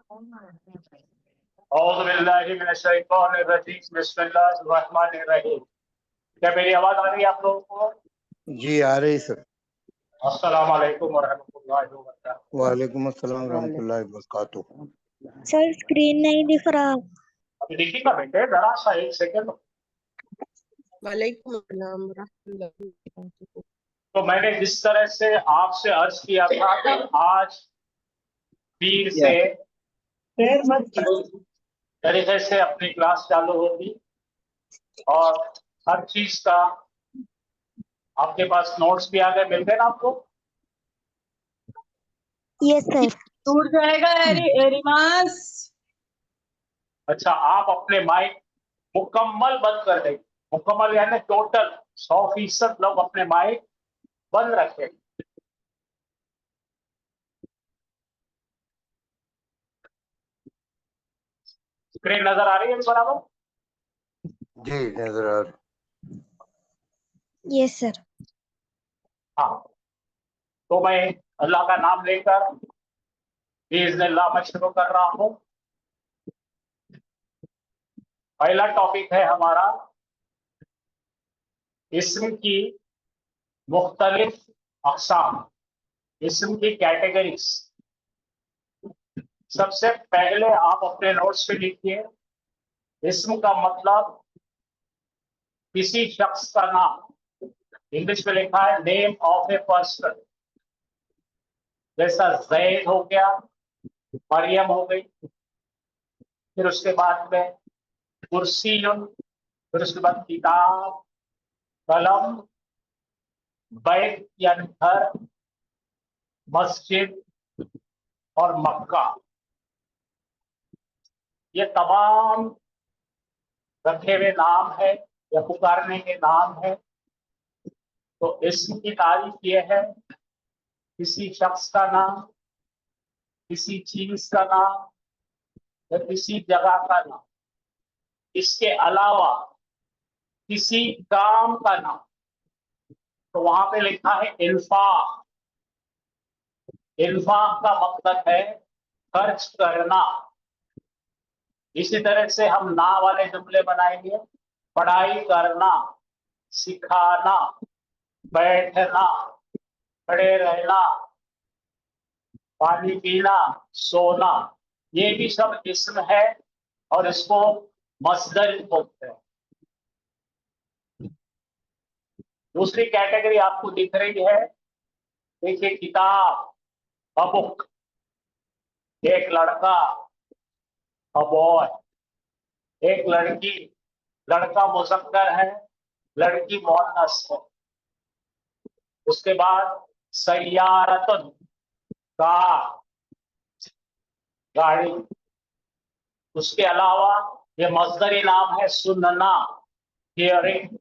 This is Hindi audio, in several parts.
औज़ु बिल्लाहि मिनश्शैतानिर्रजीम बिस्मिल्लाहिर्रहमानिर्रहीम। क्या मेरी आवाज आ रही है आप लोगों को? जी आ रही सर। अस्सलाम वालेकुम वरहमतुल्लाहि वबरकातुहू। वालेकुम अस्सलाम रहमतुल्लाहि वबरकातुहू। सर स्क्रीन नहीं दिख रहा। अभी दिखेगा बेटे, जरा सा एक सेकंड। वालेकुम अस्सलाम रहमतुल्लाहि वबरकातुहू। तो मैंने जिस तरह से आपसे अर्ज किया था कि आज पीर से तरीके से अपनी क्लास चालू होगी और हर चीज का आपके पास नोट्स भी आ गए, मिल गए ना आपको? Yes sir. टूट जाएगा रिमास। अच्छा, आप अपने माइक मुकम्मल बंद कर देंगे। मुकम्मल यानी टोटल 100% लोग अपने माइक बंद रखें। स्क्रीन नजर आ रही है बराबर? जी नजर आ रही। Yes sir. हाँ, तो मैं अल्लाह का नाम लेकर बिइज़्निल्लाह मैं शुरू कर रहा हूँ। पहला टॉपिक है हमारा इस्म की मुख्तलिफ अक़साम, इस्म की कैटेगरीज। सबसे पहले आप अपने नोट्स पे लिखिए, इस्म का मतलब किसी शख्स का नाम। इंग्लिश में लिखा है नेम ऑफ ए पर्सन, जैसा जैद हो गया, मरियम हो गई, फिर उसके बाद में कुर्सी, फिर उसके बाद किताब, कलम, बैत यानी घर, मस्जिद और मक्का। ये तमाम रखे हुए नाम है या पुकारने के नाम है। तो इस्म की तारीफ ये है किसी शख्स का नाम, किसी चीज का नाम या किसी जगह का नाम, इसके अलावा किसी काम का नाम। तो वहां पे लिखा है इन्फाक। इन्फाक का मतलब है खर्च करना। इसी तरह से हम ना वाले जुमले बनाएंगे, पढ़ाई करना, सिखाना, बैठना, खड़े रहना, पानी पीना, सोना, ये भी सब इस्म है और इसको मस्दर बोलते हैं। दूसरी कैटेगरी आपको दिख रही है, देखिए किताब, अ बुक, एक लड़का, अ बॉय, एक लड़की, लड़का मुज़क्कर है, लड़की मुअन्नस है। उसके बाद सय्यारतुन, कार, गाड़ी। उसके अलावा ये मस्दरी नाम है सुनना, हियरिंग।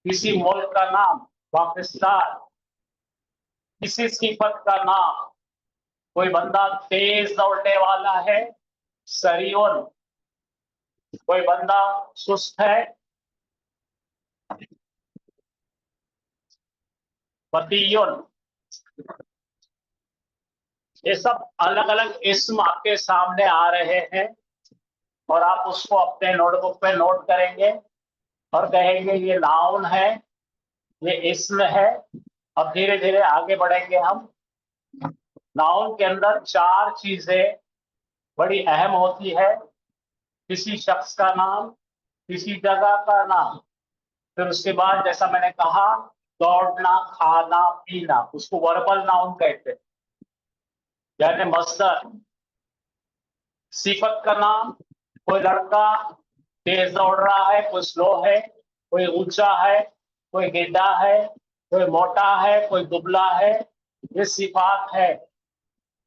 किसी मुल्क का नाम पाकिस्तान, किसी सिफत का नाम, कोई बंदा तेज दौड़ने वाला है, सरीउन, कोई बंदा सुस्त है, बतीयुन। ये सब अलग अलग इस्म आपके सामने आ रहे हैं और आप उसको अपने नोटबुक पे नोट करेंगे और कहेंगे ये नाउन है, ये इस्म है। अब धीरे धीरे आगे बढ़ेंगे हम। नाउन के अंदर चार चीजें बड़ी अहम होती है, किसी शख्स का नाम, किसी जगह का नाम, फिर उसके बाद जैसा मैंने कहा दौड़ना, खाना, पीना, उसको वर्बल नाउन कहते हैं यानी मस्दर। सिफत का नाम, कोई लड़का तेज दौड़ रहा है, कोई स्लो है, कोई ऊंचा है, कोई गड्ढा है, कोई मोटा है, कोई दुबला है, ये सिफात है।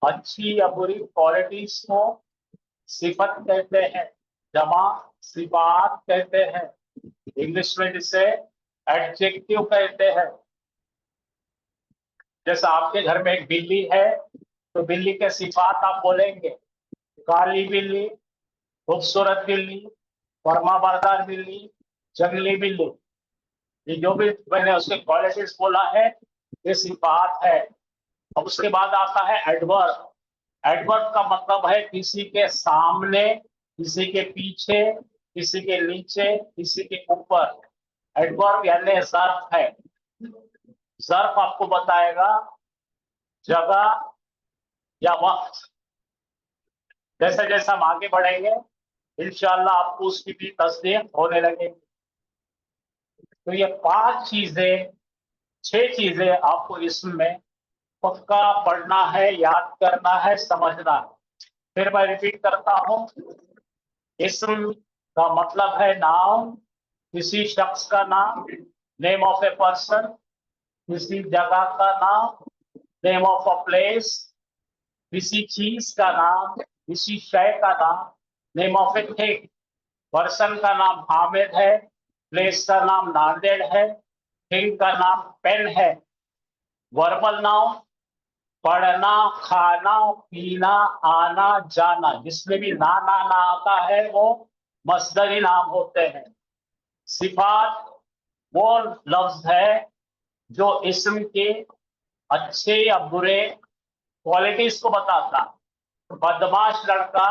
अच्छी या बुरी क्वालिटीज को सिफत कहते हैं, जमा सिफात कहते हैं। इंग्लिश में जिसे एडजेक्टिव कहते हैं। जैसे आपके घर में एक बिल्ली है तो बिल्ली के सिफात आप बोलेंगे, काली बिल्ली, खूबसूरत बिल्ली, फरमाबरदार बिल्ली, जंगली बिल्ली। ये जो भी मैंने उसके क्वालिटीज बोला है ये सिफात है। अब उसके बाद आता है एडवर्ब। एडवर्ब का मतलब है किसी के सामने, किसी के पीछे, किसी के नीचे, किसी के ऊपर। एडवर्ब यानी ज़र्फ है। ज़र्फ आपको बताएगा जगह या वक्त। जैसे जैसे हम आगे बढ़ेंगे इंशाअल्लाह आपको उसकी भी तस्दीक होने लगेगी। तो ये 5 चीजें, 6 चीजें आपको इसमें पक्का पढ़ना है, याद करना है, समझना है। फिर मैं रिपीट करता हूं, इस्म का मतलब है नाम, किसी शख्स का नाम, नेम ऑफ ए पर्सन, किसी जगह का नाम, नेम ऑफ अ प्लेस, किसी चीज का नाम, किसी शय का नाम, name of a thing. Person का नाम हामिद है, प्लेस का नाम नांदेड़ है, थिंग का नाम पेन है। वर्बल नाउन पढ़ना, खाना, पीना, आना, जाना, जिसमें भी ना आता है वो मस्दरी नाम होते हैं। सिफात वो लफ्ज है जो इस्म के अच्छे या बुरे क्वालिटीज को बताता। बदमाश लड़का,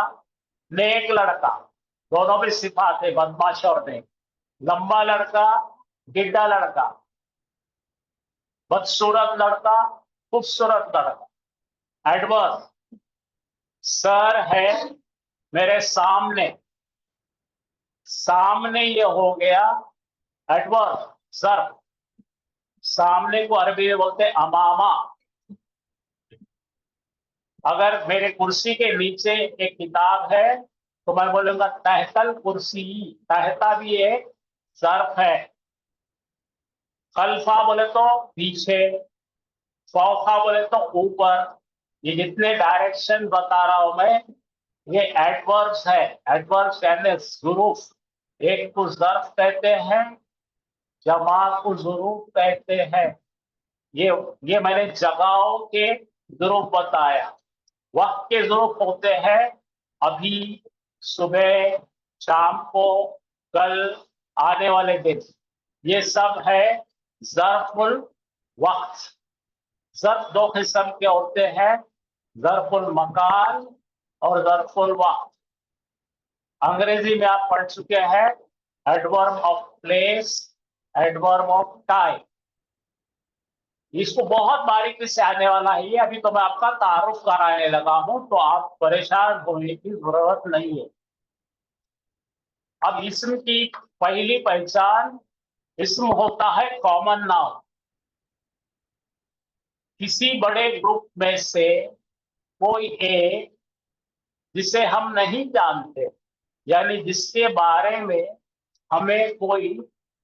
नेक लड़का, दोनों भी सिफात है, बदमाश और नेक। लंबा लड़का, गिड्डा लड़का, बदसूरत लड़का, खूबसूरत लड़का। एडवर्ब सर है मेरे सामने, सामने ये हो गया एडवर्ब सर। सामने को अरबी में बोलते हैं अमामा। अगर मेरे कुर्सी के नीचे एक किताब है तो मैं बोलूंगा तहतल कुर्सी। तहता भी एक ज़र्फ है। खल्फा बोले तो पीछे, फौका बोले तो ऊपर। ये जितने डायरेक्शन बता रहा हूं मैं, ये एडवर्ब्स है। एडवर्ब्स यानी ज़ुरूफ। एक को ज़र्फ कहते हैं, जमा को ज़ुरूफ कहते हैं। ये मैंने जगहों के ज़ुरूफ बताया। वक्त के ज़ुरूफ होते हैं अभी, सुबह, शाम को, कल, आने वाले दिन। ये सब है ज़र्फुल वक्त। ज़र्फ 2 किस्म के होते हैं, ज़र्फुल मकान और ज़र्फुल वक्त। अंग्रेजी में आप पढ़ चुके हैं adverb of place, adverb of time. इसको बहुत बारीकी से आने वाला है। ये अभी तो मैं आपका तारुफ कराने लगा हूं, तो आप परेशान होने की जरूरत नहीं है। अब इस्म की पहली पहचान, इस्म होता है कॉमन नाउन। किसी बड़े ग्रुप में से कोई एक जिसे हम नहीं जानते, यानी जिसके बारे में हमें कोई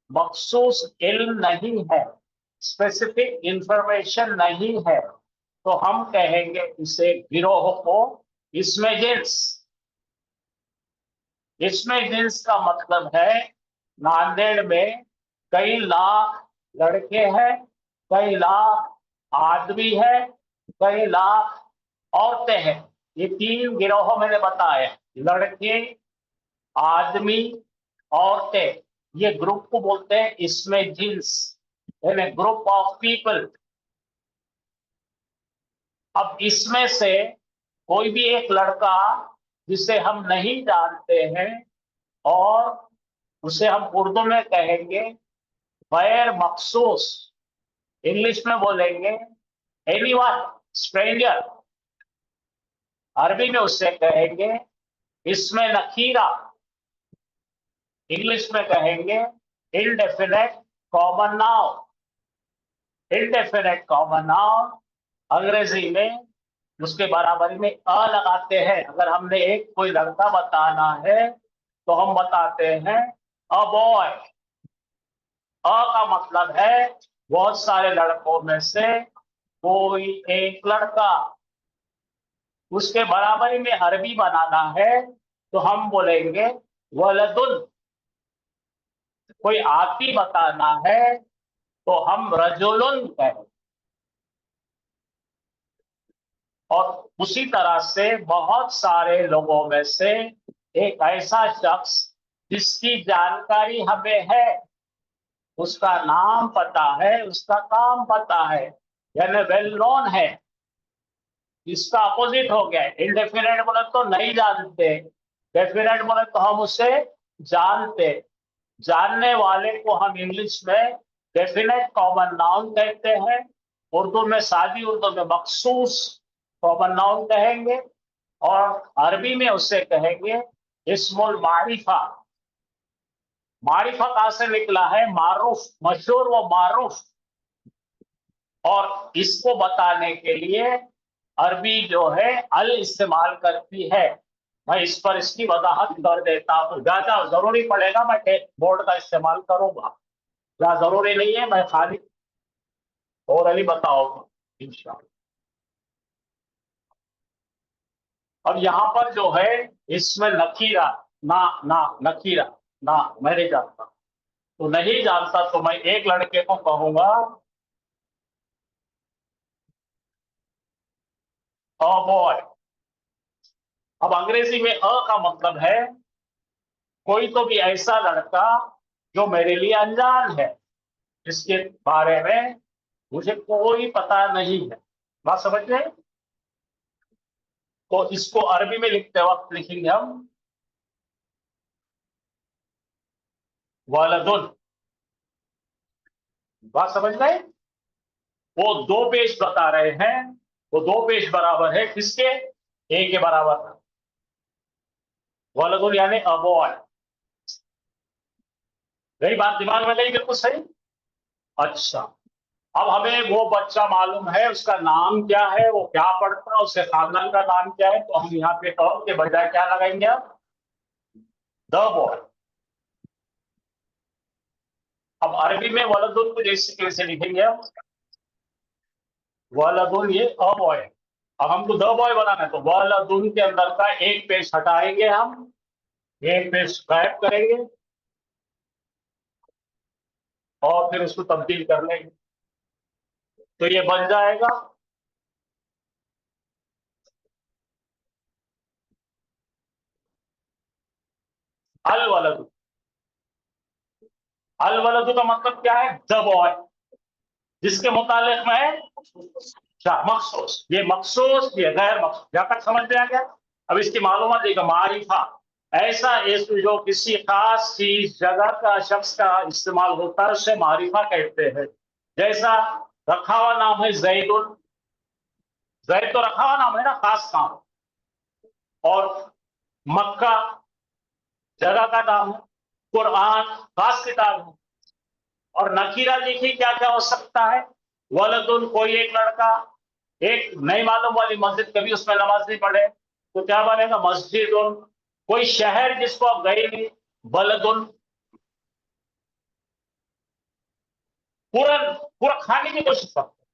मखसूस इल्म नहीं है, स्पेसिफिक इंफॉर्मेशन नहीं है, तो हम कहेंगे इसे गिरोह को इसमें जिन्स। इसमें जिन्स का मतलब है नांदेड़ में कई लाख लड़के हैं, कई लाख आदमी है, कई लाख औरतें हैं। ये 3 गिरोह मैंने बताए, लड़के, आदमी, औरतें। ये ग्रुप को बोलते हैं इसमें जिन्स, यानी ग्रुप ऑफ पीपल। अब इसमें से कोई भी एक लड़का जिसे हम नहीं जानते हैं और उसे हम उर्दू में कहेंगे गैर मखसूस, इंग्लिश में बोलेंगे एनीवन, स्ट्रेंजर। अरबी में उससे कहेंगे इसमें नकीरा, इंग्लिश में कहेंगे indefinite common noun. Indefinite common noun अंग्रेजी में उसके बराबरी में अ लगाते हैं। अगर हमने एक कोई लड़का बताना है तो हम बताते हैं अ बॉय। अ का मतलब है बहुत सारे लड़कों में से कोई एक लड़का। उसके बराबरी में अरबी बनाना है तो हम बोलेंगे वलदुन। कोई आदमी बताना है तो हम रजुलुन कहें। और उसी तरह से बहुत सारे लोगों में से एक ऐसा शख्स जिसकी जानकारी हमें है, उसका नाम पता है, उसका काम पता है, यानी वेल नोन है, इसका अपोजिट हो गया। इनडेफिनेट बोले तो नहीं जानते, डेफिनेट बोले तो हम उसे जानते। जानने वाले को हम इंग्लिश में डेफिनेट कॉमन नाउन कहते हैं, उर्दू में सादी उर्दू में मखसूस कॉमन नाउन कहेंगे, और अरबी में उसे कहेंगे इस्मुल मारिफा। मारिफा कहां से निकला है? मारूफ, मशहूर व मारूफ। और इसको बताने के लिए अरबी जो है अल इस्तेमाल करती है। मैं इस पर इसकी वजाहत कर देता हूं। ज्यादा जरूरी पड़ेगा मैं बोर्ड का इस्तेमाल करूंगा, जहाँ जरूरी नहीं है मैं खाली और अली बताऊंगा इंशाअल्लाह। अब यहाँ पर जो है इसमें नकीरा, ना ना नकीरा ना, मैं नहीं जानता। तो नहीं जानता तो मैं एक लड़के को कहूंगा अ बॉय। अब अंग्रेजी में अ का मतलब है कोई तो भी ऐसा लड़का जो मेरे लिए अनजान है, जिसके बारे में मुझे कोई पता नहीं है। बात समझ गए? तो इसको अरबी में लिखते वक्त लिखेंगे हम वलदुन। बात समझ गए? वो दो पेश बता रहे हैं, वो दो पेश बराबर है किसके? ए के बराबर। वलदुन यानी अ बॉय। यही बात दिमाग में गई बिल्कुल सही। अच्छा, अब हमें वो बच्चा मालूम है, उसका नाम क्या है, वो क्या पढ़ता है, उसके खानदान का नाम क्या है, तो हम यहाँ पे अ के बजाय क्या लगाएंगे? अब द बॉय। अब अरबी में वलदुन को जैसे कैसे लिखेंगे? हम वलदुन, ये अ बॉय। अब हमको द बॉय बनाना है, तो वलदुन के अंदर का एक पेश हटाएंगे हम, एक पेश गायब करेंगे और फिर उसको तब्दील कर लेंगे, तो ये बन जाएगा अल वलदु। अल वलदु का मतलब क्या है? द बॉय, जिसके मुतालिक में है मखसूस। ये मखसूस, ये गैर मखसूस। यहाँ तक समझ में आ गया? अब इसकी मालूमात देगा। मारिफा ऐसा इसमें जो किसी खास चीज, जगह का, शख्स का इस्तेमाल होता है, उसे मारिफा कहते हैं। जैसा रखा हुआ नाम है जैदुल, जैद तो रखा हुआ नाम है ना, खास नाम। और मक्का जगह का नाम है, कुरान खास किताब है। और नकीरा देखिए क्या क्या हो सकता है? वलदुन कोई एक लड़का, एक नहीं मालूम वाली मस्जिद, कभी उसमें नमाज नहीं पढ़े तो क्या बनेगा? मस्जिदुन। कोई शहर जिसको आप गए नहीं, बलदुन। पूरा पूरा खाने की कोशिश करते,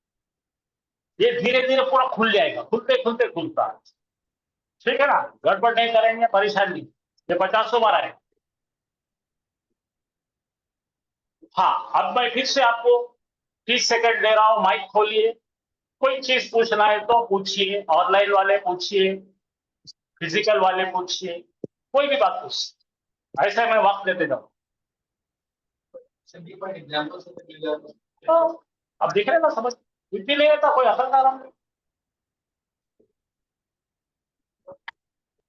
ये धीरे धीरे पूरा खुल जाएगा, खुलते खुलते खुलता है। ठीक है ना? गड़बड़ नहीं करेंगे, परेशान नहीं। ये 50 बार आए। हाँ, अब मैं फिर से आपको 30 सेकंड दे रहा हूं, माइक खोलिए। कोई चीज पूछना है तो पूछिए, ऑनलाइन वाले पूछिए, फिजिकल वाले पूछिए, कोई भी बात पूछिए, ऐसे मैं वक्त देते जाऊं। तो अब दिख रहे ना, समझ कुछ भी नहीं आता, कोई असल कारण नहीं।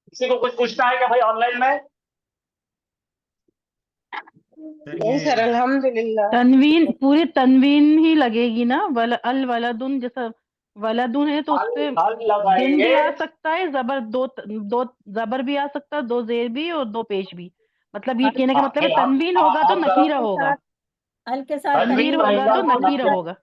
किसी को कुछ पूछना है क्या भाई ऑनलाइन में? नहीं सर, अल्हम्दुलिल्लाह। तनवीन, पूरी तनवीन ही लगेगी ना? अल वलदुन, जैसा वलदुन है तो उसपे हल दिन लगाएंगे। भी आ सकता है, जबर दो जबर भी आ सकता है, दो जेर भी और दो पेश भी। मतलब ये कहने का मतलब है तनवीन होगा तो नकीरा होगा, अल के साथ तनवीर तनवीन होगा रहेगा तो तो नकीरा नकीरा। होगा।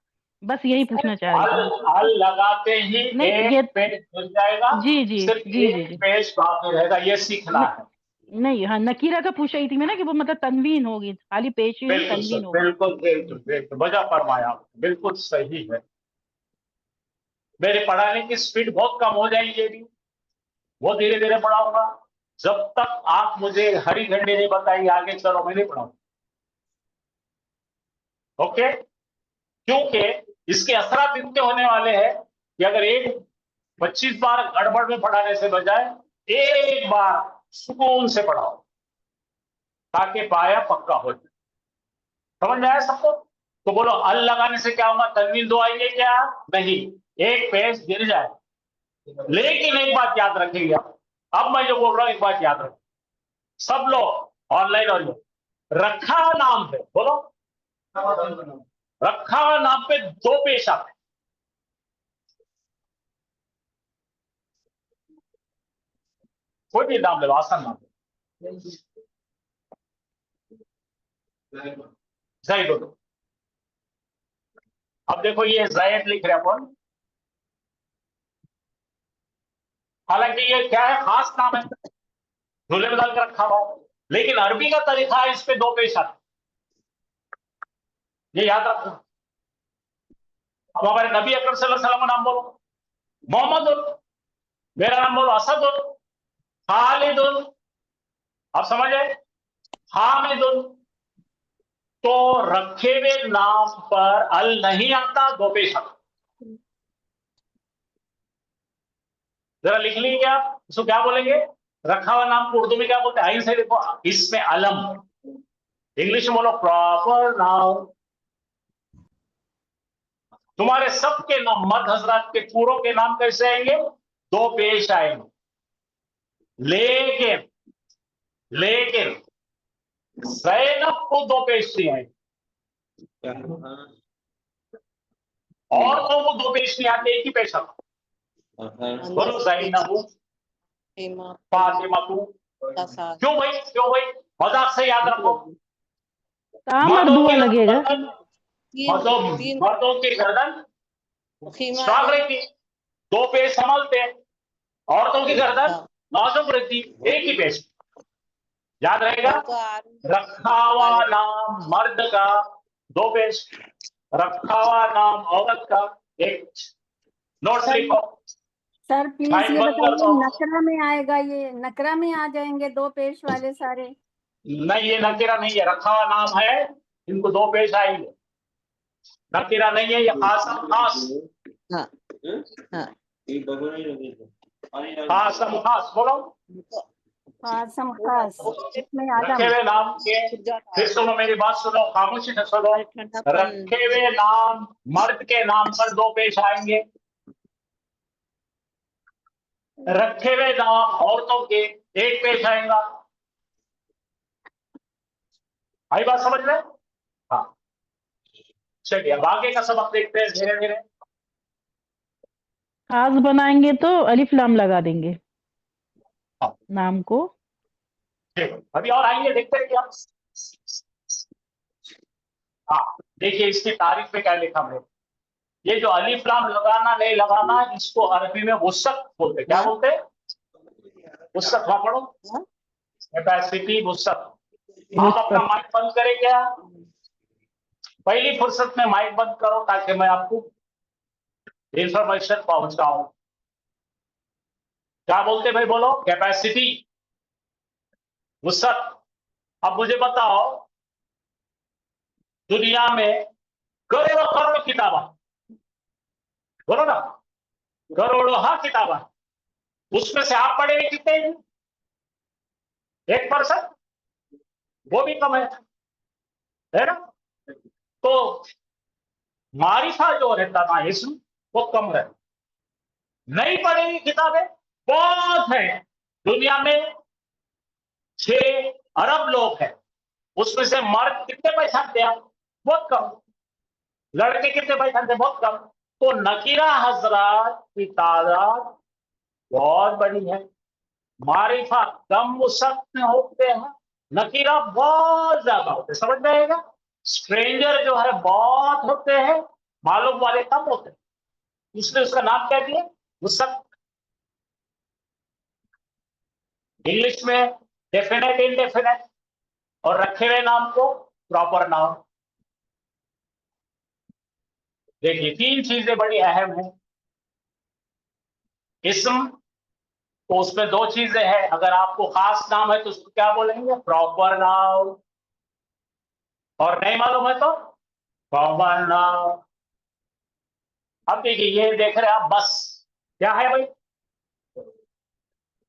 बस यही पूछना चाह रही हल थी। हल लगाते ही नहीं एक ये, पेज मिल जाएगा, जी जी सिर्फ जी जी एक जी, पेज बाकी रहेगा, ये सीखना है। नहीं हाँ, नकीरा का पूछ रही थी मैं ना, कि वो मतलब तनवीन होगी, खाली पेश ही नहीं, बिल्कुल सर, तनवीन होगी। बिल्कुल बिल्कुल बिल्कुल वजह फरमाया, बिल्कुल सही है। मेरे पढ़ाने की स्पीड बहुत कम हो जाएगी, ये भी बहुत धीरे धीरे पढ़ाऊंगा। जब तक आप मुझे हरी झंडी नहीं बताएंगे आगे चलो, मैं नहीं पढ़ाऊंगा। ओके? क्योंकि इसके असरात इतने होने वाले हैं कि अगर एक 25 बार गड़बड़ में पढ़ाने से बजाय एक बार सुकून से पढ़ाओ, ताकि पाया पक्का हो जाए। समझ में आया सबको? तो बोलो, अल लगाने से क्या होगा? तनवीन दो आएंगे क्या? नहीं, एक पेज गिर जाए, लेकिन एक बात याद रखेंगे, अब मैं जो बोल रहा हूं एक बात याद रखें सब लोग ऑनलाइन और रखा नाम पे बोलो, रखा नाम पे दो पेश आते हैं। कोई भी नाम ले लो, आसान नाम जैद। अब देखो ये जैद लिख रहे अपन, हालांकि ये क्या है, खास नाम है, झूले में डाल के रखा हुआ, लेकिन अरबी का तरीका है इस पे दो पेश आते, ये याद रखो। अब हमारे नबी अकरम सल्लल्लाहु अलैहि वसल्लम का नाम बोलो, मोहम्मद, मेरा नाम बोलो असद, खालिद, आप समझे, हामिद। तो रखे हुए नाम पर अल नहीं आता, दो पेश आता। जरा लिख लीजिए आप, इसको क्या बोलेंगे, रखा हुआ नाम को उर्दू में क्या बोलते हैं, आइन से देखो, इसमें अलम, इंग्लिश में बोलो प्रॉपर नाउन। तुम्हारे सबके नाम मद हजरत के पूरों के नाम कैसे आएंगे, दो पेश आएंगे, लेकिन लेकिन ज़ैनब को दो पेश नहीं आएंगे, और तो वो दो पेश नहीं आते, एक ही पेश आता। बोलो ज़ैनब, फातिमा को, क्यों भाई, क्यों भाई, मजाक से याद रखो। काम और दुआ लगेगा। मर्दों की गर्दन स्ट्रांग रहती, दो पेश संभलते, औरतों की गर्दन नाजुक रहती, एक ही पेश, याद रहेगा। रखा हुआ नाम मर्द का दो पेश, रखा हुआ नाम औरत का एक। नोट लिखो सर प्लीज माइक ये बंद कर बताइए, दो। नकरा में आएगा, ये नकरा में आ जाएंगे दो पेश वाले सारे? नहीं, ये नकीरा नहीं है, रखा हुआ नाम है, इनको दो पेश आएंगे, नकीरा नहीं है, ये खासम खास, खासम खास बोलो। खासम खास, इसमें रखे आदम। हुए नाम के, फिर सुनो मेरी बात सुनो, खामोशी से सुनो, रखे हुए नाम मर्द के नाम पर दो पेश आएंगे, रखे हुए नाम औरतों के एक पेश आएगा। आई बात समझ में? हाँ, चलिए अब आगे का सबक देखते हैं धीरे धीरे। खास बनाएंगे तो अलिफ लाम लगा देंगे हाँ। नाम को। ठीक, अभी और आएंगे, देखते हैं क्या। हाँ, देखिए इसकी तारीफ में क्या लिखा है, ये जो अलिफ लाम लगाना नहीं लगाना, इसको अरबी में वुसअत बोलते, क्या बोलते हैं, वुसअत। वहां पढ़ो, कैपेसिटी, वुसअत। आप अपना माइक बंद करें क्या, पहली फुर्सत में माइक बंद करो ताकि मैं आपको इंफॉर्मेशन पहुंचाऊं। क्या बोलते भाई, बोलो, कैपेसिटी, वुसअत। अब मुझे बताओ, दुनिया में करोड़ों करोड़ किताबा, बोलो ना, करोड़ों हाँ किताबा, उसमें से आप पढ़े कितने, 1%, वो भी कम है ना। तो मारिफा जो रहता ना इसम, वो कम रहता। नहीं पढ़ेगी किताबें बहुत है, दुनिया में 6 अरब लोग हैं, उसमें से मर्द कितने पहचानते हैं, बहुत कम, लड़के कितने पहचानते हैं, बहुत कम। तो नकीरा हजरात की तादाद बहुत बड़ी है, मारिफा कम वसत में होते हैं, नकीरा बहुत ज्यादा होते हैं, समझ में आएगा। स्ट्रेंजर जो है बहुत होते हैं, मालूम वाले कम होते हैं, इसलिए उसका नाम क्या दिया, वसत। इंग्लिश में डेफिनेट, इनडेफिनेट, और रखे हुए नाम को प्रॉपर नाउन। देखिए 3 चीजें बड़ी अहम है, इस्म तो उसमें 2 चीजें हैं, अगर आपको खास नाम है तो उसको क्या बोलेंगे, प्रॉपर नाउन, और नहीं मालूम है तो कॉमन नाउन। अब देखिए ये देख रहे हैं आप, बस क्या है भाई,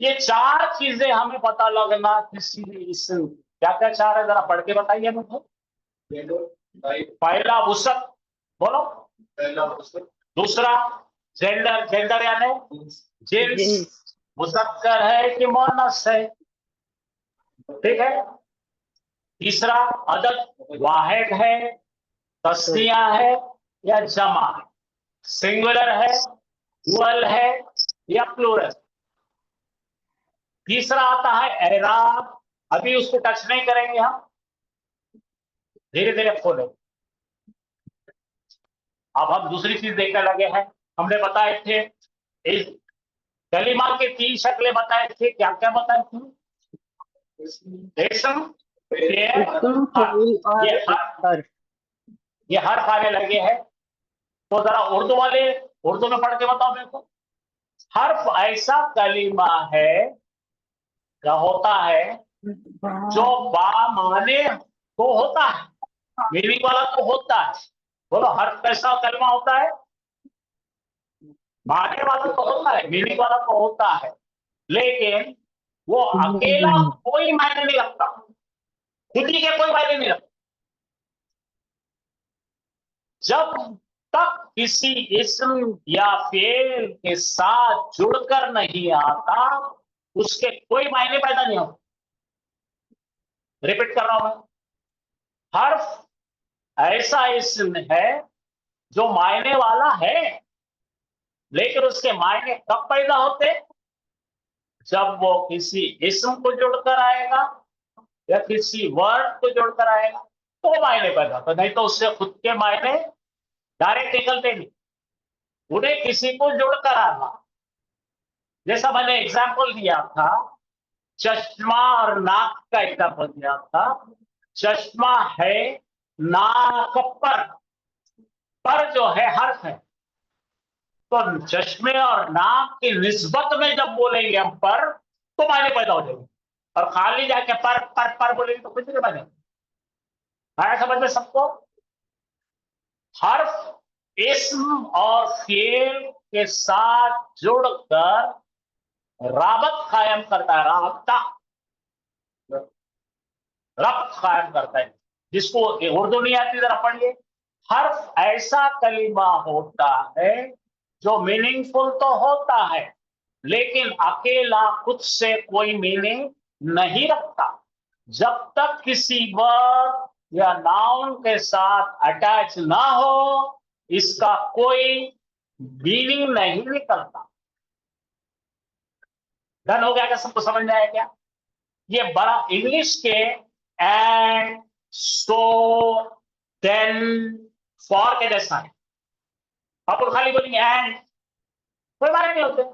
ये 4 चीजें हमें पता लगना किसी इस्म, क्या क्या 4 है, जरा पढ़ के बताइए मुझे। पहला वसत, बोलो, दूसरा जेंडर, जेंडर यानी जिन्स जिन्स मुज़क्कर है कि मुअन्नस है, ठीक है। तीसरा अदद वाहिद है, तस्निया है या जमा है, सिंगुलर है, डुअल है या प्लूरल। तीसरा आता है एराब, अभी उसको टच नहीं करेंगे हम, धीरे धीरे खोले। अब हम दूसरी चीज देखने लगे हैं। हमने बताए थे इस कलिमा के 3 शक्लें बताए थे, क्या क्या बताए थे? इस्म, फिर इस्म फ़ाइल और हर्फ। ये हर्फ आने लगे हैं। तो जरा उर्दू वाले उर्दू में पढ़ के बताओ मेरे को। हर्फ ऐसा कलिमा है, क्या होता है, जो बा माने तो होता है, मीनिंग वाला तो होता है। बोलो हर्फ कैसा कलिमा होता है? माने वाला तो होता है, मीनिंग वाला तो होता है, लेकिन वो अकेला कोई मायने नहीं रखता, खुद ही के कोई मायने नहीं रखता। जब तक किसी इस्म या फेल के साथ जुड़कर नहीं आता, उसके कोई मायने पैदा नहीं होते। रिपीट कर रहा हूं मैं, हर्फ ऐसा इस्म है जो मायने वाला है, लेकिन उसके मायने कब पैदा होते? जब वो किसी इस्म को जोड़कर आएगा या किसी वर्ड को जोड़कर आएगा तो मायने पैदा होता, नहीं तो उससे खुद के मायने डायरेक्ट निकलते नहीं, उन्हें किसी को जोड़कर आना। जैसा मैंने एग्जाम्पल दिया था, चश्मा और नाक का एग्जाम्पल दिया था। चश्मा है नाक पर जो है हर्फ है, तो चश्मे और नाक की निस्बत में जब बोलेंगे हम पर, तो मायने पैदा हो जाएंगे। और खाली जाके पर बोलेंगे तो कुछ नहीं बनेगा। आया समझ में सबको? हर्फ इस्म और फेल के साथ जुड़कर राबत कायम करता है, रब्त कायम करता है, जिसको उर्दू नहीं आती जरा पढ़िए। हर्फ ऐसा कलिमा होता है जो मीनिंगफुल तो होता है, लेकिन अकेला खुद से कोई मीनिंग नहीं रखता। जब तक किसी वर्ड या नाउन के साथ अटैच ना हो, इसका कोई मीनिंग नहीं निकलता। डन हो गया क्या? सबको समझ में आया क्या? ये बड़ा इंग्लिश के एंड, सो, देन, फॉर के जैसा है। आप लोग खाली बोलेंगे एंड, कोई माने नहीं होते।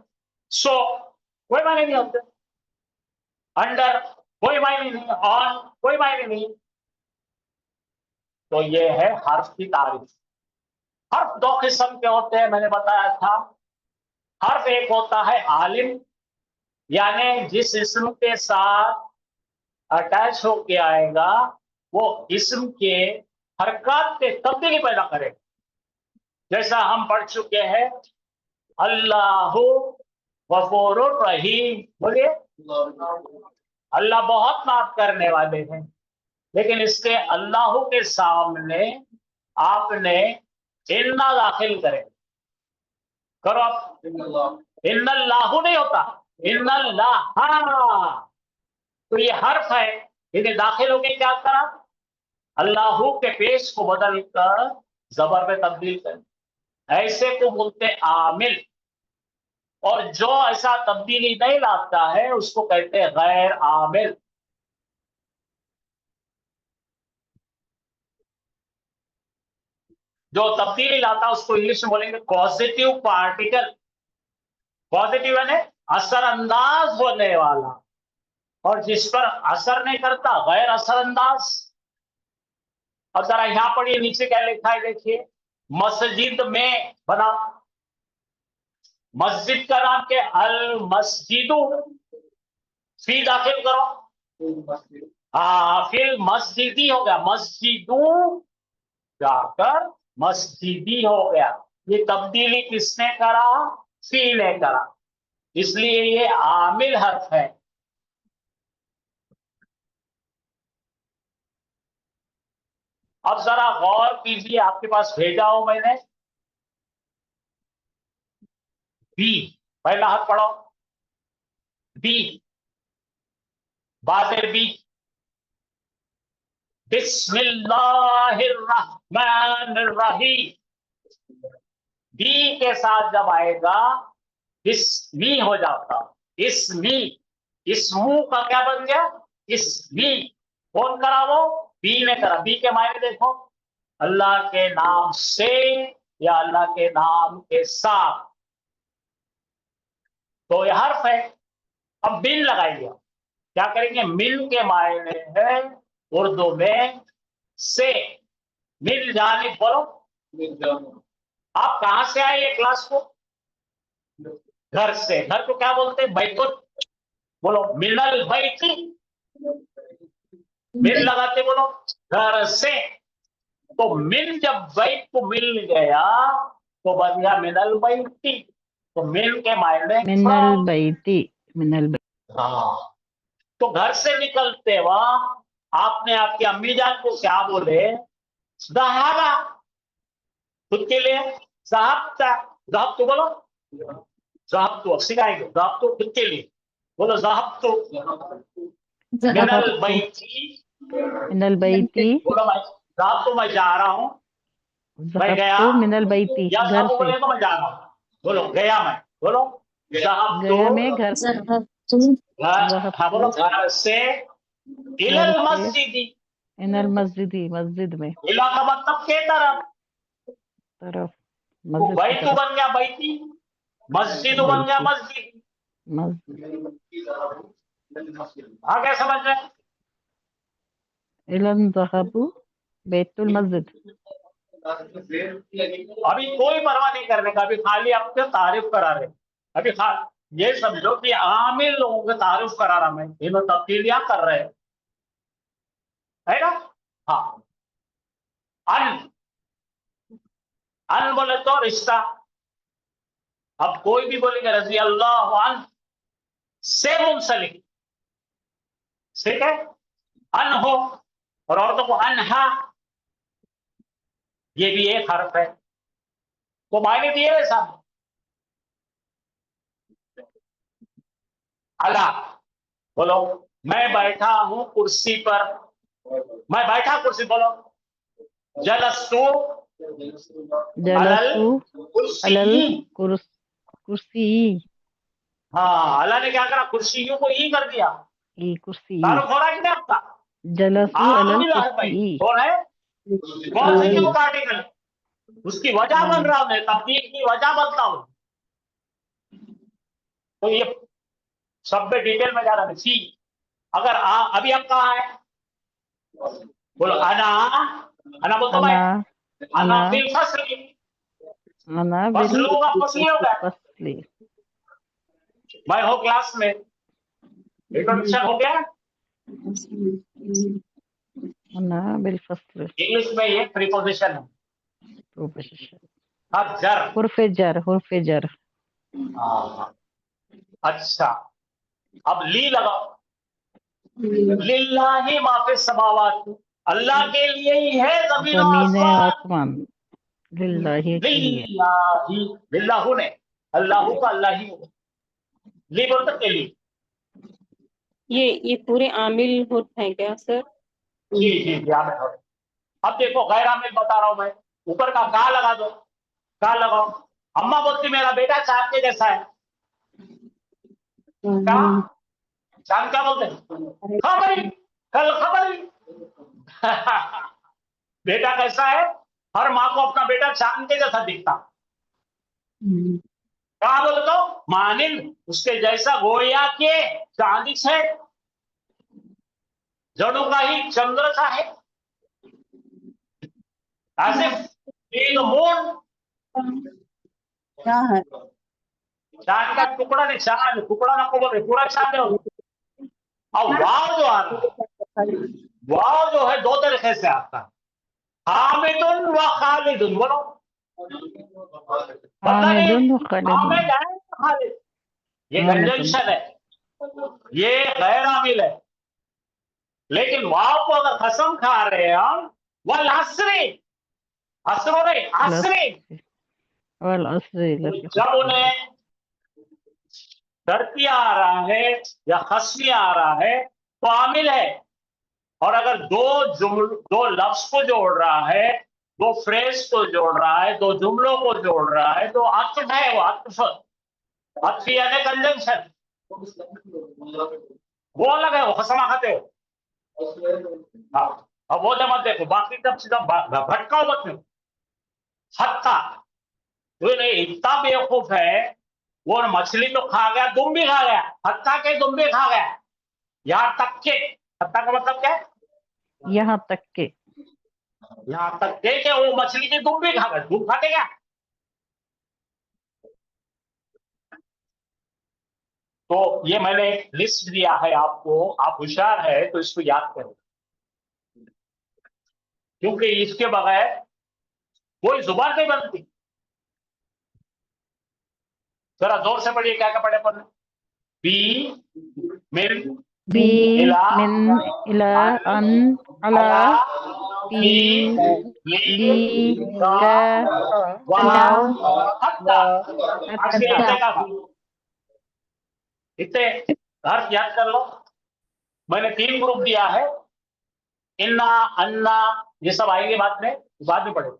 सो कोई माने नहीं होते। अंडर कोई मायने नहीं, ऑन कोई मायने नहीं। तो ये है हर्फ की तारीफ। हर्फ 2 किस्म के होते हैं, मैंने बताया था। हर्फ एक होता है आलिम, यानी जिस इस्म के साथ अटैच होके आएगा वो इस्म के हरकत पे तब्दीली पैदा करेगा। जैसा हम पढ़ चुके हैं, अल्लाहु गफूरुर रहीम, बोलिए अल्लाह बहुत माफ करने वाले हैं। लेकिन इसके अल्लाह के सामने आपने इन्ना दाखिल करें, करो आप, इन्नल्लाहु नहीं होता, इन्नल्लाह। तो ये हर्फ है, इन्हें दाखिल होके क्या करा? अल्लाहु के पेश को बदल कर जबर में तब्दील कर, ऐसे को बोलते आमिल। और जो ऐसा तब्दीली नहीं लाता है उसको कहते हैं गैर आमिल। जो तब्दीली लाता है उसको इंग्लिश में बोलेंगे पॉजिटिव पार्टिकल। पॉजिटिव यानी असरअंदाज होने वाला, और जिस पर असर नहीं करता गैर असरअंदाज। अब जरा यहां पढ़िए, नीचे क्या लिखा है देखिए, मस्जिद में बना। मस्जिद का नाम क्या? अल मस्जिदु। फी दाखिल करो, फिर मस्जिदी हो गया, मस्जिदू जाकर मस्जिदी हो गया। ये तब्दीली किसने करा? फी ने करा, इसलिए ये आमिल हर्फ है। अब जरा गौर कीजिए, आपके पास भेजा हो मैंने बी, पहला हाथ पढ़ो, बी, बातें बी, बिस्मिल्लाहिर्रहमानिर्रहीम। बी के साथ जब आएगा इसमी हो जाता, इसमी, इसमू का क्या बन गया, इसमी। कौन करा वो, बी ने करा। बी के मायने देखो, अल्लाह के नाम से या अल्लाह के नाम के साथ, तो यह हर्फ है। अब मिल लगाएंगे, क्या करेंगे, मिल के मायने है उर्दू में से, मिल जाने, बोलो। आप कहां से आए ये क्लास को, घर से। घर को क्या बोलते हैं, बैतुल, बोलो। मिनल बैती, मिल लगाते बोलो, घर से। तो मिल जब बैत को मिल गया तो बन गया मिनल बैती। तो मिल के मायने मिनल बैती, मिनल बैती। हाँ, तो घर से निकलते वक्त आपने आपकी अम्मी जान को क्या बोले, ज़हाबा, खुद के लिए ज़हाबता, ज़हाब तो बोलो, ज़हाब तो सिखाएंगे, ज़हाब तो खुद के लिए बोलो, ज़हाब तो मिनल बैती, मिनल बैती, बोलो मैं ज़हाब तो मैं जा रहा हूँ, मैं गया, ज़हबतु मिनल बैती, या घर सब से। बोले तो मैं जा रहा हूँ, बोलो गया मैं, बोलो ज़हाब गया तो, में घर से, हाँ बोलो, घर से इलल घर से मस्जिदी, इनल मस्जिदी, मस्जिद में, इला का मतलब के तरफ, तरफ, तो मस्जिद की बैतु तरफ, बन गया बैती, मस्जिद बन गया बैती, मस्जिद। मस्जिद। हाँ, क्या समझ रहे हैं? इलन ज़हबु बैतुल मस्जिद। अभी कोई परवाह नहीं करने का, अभी खाली आपको तारीफ करा रहे। अभी ये समझो कि आमिल लोगों के तारीफ करा रहा मैं, इन्हों तब्दीलियां कर रहे हैं, है ना। हाँ, अन, अन बोले तो रिश्ता। अब कोई भी बोलेगा रजी अल्लाह अन से मुंसलिक, ठीक है। अन हो, और औरतों को अनहा, ये भी एक हर्फ है, तो मायने दिए हुए साहब। अला, बोलो मैं बैठा हूं कुर्सी पर, मैं बैठा कुर्सी, बोलो जलस्तु अलल जलसु अलल कुर्सी। कुर्सी, हाँ, अल्लाह ने क्या करा, कुर्सियों को ही कर दिया। ई कुर्सी, तारुफ हो रहा है कि नहीं आपका? जलसु अलल आमिल हर्फ है, कुर्सी। कौन है, कौन सी क्यों आर्टिकल, उसकी वजह बन रहा हूं मैं, तब्दील की वजह बनता हूं। तो ये सब में डिटेल में जा रहा है। सी, अगर अभी आप कहा है, बोलो अना, अना बोलता मैं, अना फिल फसली, अना बिल फसलू का फसली होगा, फसली। मैं हो क्लास में, इंट्रोडक्शन हो गया। अना बिल फसली, इंग्लिश में ये प्रीपोजिशन है, प्रोपोजिशन, अब जर। हुर्फे जर, हुर्फे जर। हाँ, अच्छा, अब ली लगाओ, लिल्लाहि माफिस समावात, अल्लाह के लिए ही है जमीन और जमीन और आसमान। आसमान, लिल्लाहि के लिए। लिल्लाहि, लिल्लाहु ने, अल्लाहु का अल्लाह ही, ली बोलते के लिए। ये पूरे आमिल होते हैं क्या सर? जी जी जी, आमिल हो। अब देखो गैर आमिल बता रहा हूं मैं, ऊपर का का लगा दो, का लगाओ। अम्मा बोलती मेरा बेटा चांद के जैसा है, का चांद क्या बोलते हैं, खबरी, कल खबरी। बेटा कैसा है, हर माँ को अपना बेटा चांद के जैसा दिखता, क्या बोले तो मानिन उसके जैसा, गोया के चांदी से, जड़ों का ही चंद्र सा है, as if the moon, क्या है? चांद का टुकड़ा नहीं, चांद टुकड़ा ना को बोले, पूरा चांद है। अब वाव जो आ रहा है, वाव जो है दो तरीके से आता है, हामिदुन व खालिदुन, बोलो हामिदुन व खालिदुन। हामिद है खालिद, ये कंजंक्शन है, ये गैर आमिल है। लेकिन वाव को अगर कसम खा रहे हैं हम, वल असरी, असरो नहीं असरी, वल असरी, जब उन्हें तरकिया आ रहा है या खस्मिया आ रहा है तो आमिल है। और अगर दो लफ्ज को जोड़ रहा है, दो फ्रेज को जोड़ रहा है, दो जुमलों को जोड़ रहा है तो अत्फ है, वो अत्फ यानी कंजंक्शन, वो अलग है, वो खसमा खाते हो। हाँ, अब वो जब मत देखो, बाकी तब सीधा भटकाओ मत में। हत्ता तो नहीं, इतना बेवकूफ है, वो मछली तो खा गया, दुम भी खा गया, हत्ता के दुम भी खा गया, यहाँ तक के। हत्ता का मतलब क्या है? यहाँ तक के। यहाँ तक के कि वो मछली की दुम भी खा गया। दुम खाते क्या? तो ये मैंने एक लिस्ट दिया है आपको, आप होशियार है तो इसको याद करो, क्योंकि इसके बगैर कोई जुबान नहीं बनती। जरा जोर से पढ़िए, क्या क्या पढ़े पढ़ने। बी मिन बी इला मिन इला अन अला अला ती ली का का वाव हत्ता। हत्ता। आज के हफ्ते का इतने अर्थ याद कर लो। मैंने 3 ग्रुप दिया है, इन्ना अन्ना, ये सब आएंगे बाद में पढ़ेंगे।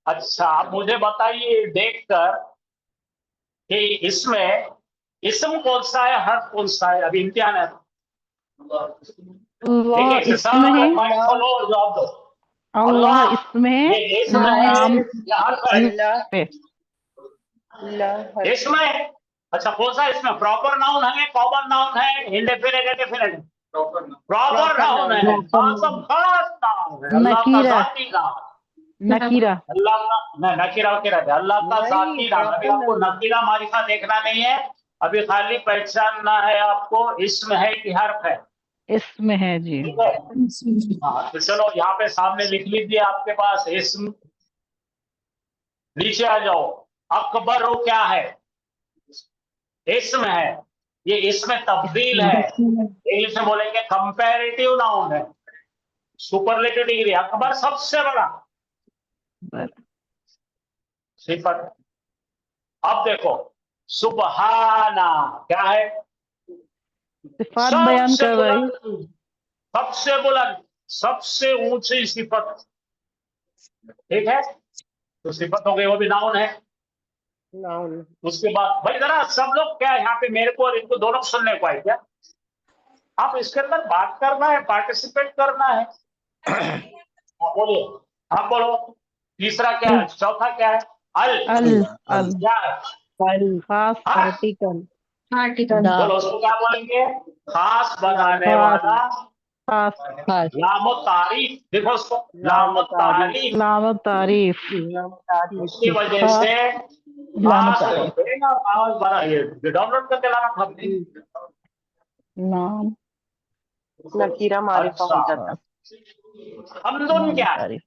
अच्छा, आप मुझे बताइए देखकर कि इसमें इस्म कौन सा है, हर्फ कौन सा है। अभी इम्तिहान है, अल्लाह देखिए इसमें है, माइक खोलो और जवाब दो। अल्लाह इसमें है, ये इसम है नाम या हर्फ है? पे। इसमें अच्छा, कौन सा इसमें प्रॉपर नाउन है, कॉमन नाउन है, इंडेफिनिट? प्रॉपर नाउन है, सब खास नाउन है, अल्लाह का नकीरा। जाती नाम। नकीरा। अल्लाह का नकीरा वकीरा है, अल्लाह का जाती नाम। अभी आपको नकीरा मारिफा देखना नहीं है, अभी खाली पहचानना है आपको इसम है कि हर्फ है। इसमें है जी। ठीक है, हाँ तो चलो यहाँ पे सामने लिख लीजिए आपके पास इसम। नीचे आ जाओ, अकबर हो क्या है? इसम है, ये इसमें तब्दील है, इंग्लिश में बोलेंगे कंपैरेटिव नाउन है, सुपरलेटिव डिग्री। अकबर सबसे बड़ा सिफत। अब देखो, सुबहाना क्या है? सिफात बयान सबसे कर रही। बुलंद, सबसे बुलंद, सबसे ऊंची सिफत। ठीक है, तो सिफत हो गई, वो भी नाउन है। उसके बाद भाई जरा सब लोग क्या यहाँ पे मेरे को और इनको दोनों सुनने को आए क्या? आप इसके अंदर बात करना है, पार्टिसिपेट करना है। आप बोलिए, आप बोलो। तीसरा क्या है, चौथा क्या है? अल अल क्या है? खास हाँ? आर्टिकल। बोलो उसको क्या बोलेंगे? खास बनाने खास। वाला। खास। लामो तारीफ, देखो उसको, लामो तारीफ, लाम तारीफ। उसकी वजह खास से लाम खास तारीफ। आवाज बना, ये डाउनलोड करके लाना था। नाम नकीरा मारिफा हो जाता। हमदुन क्या है? तारीफ।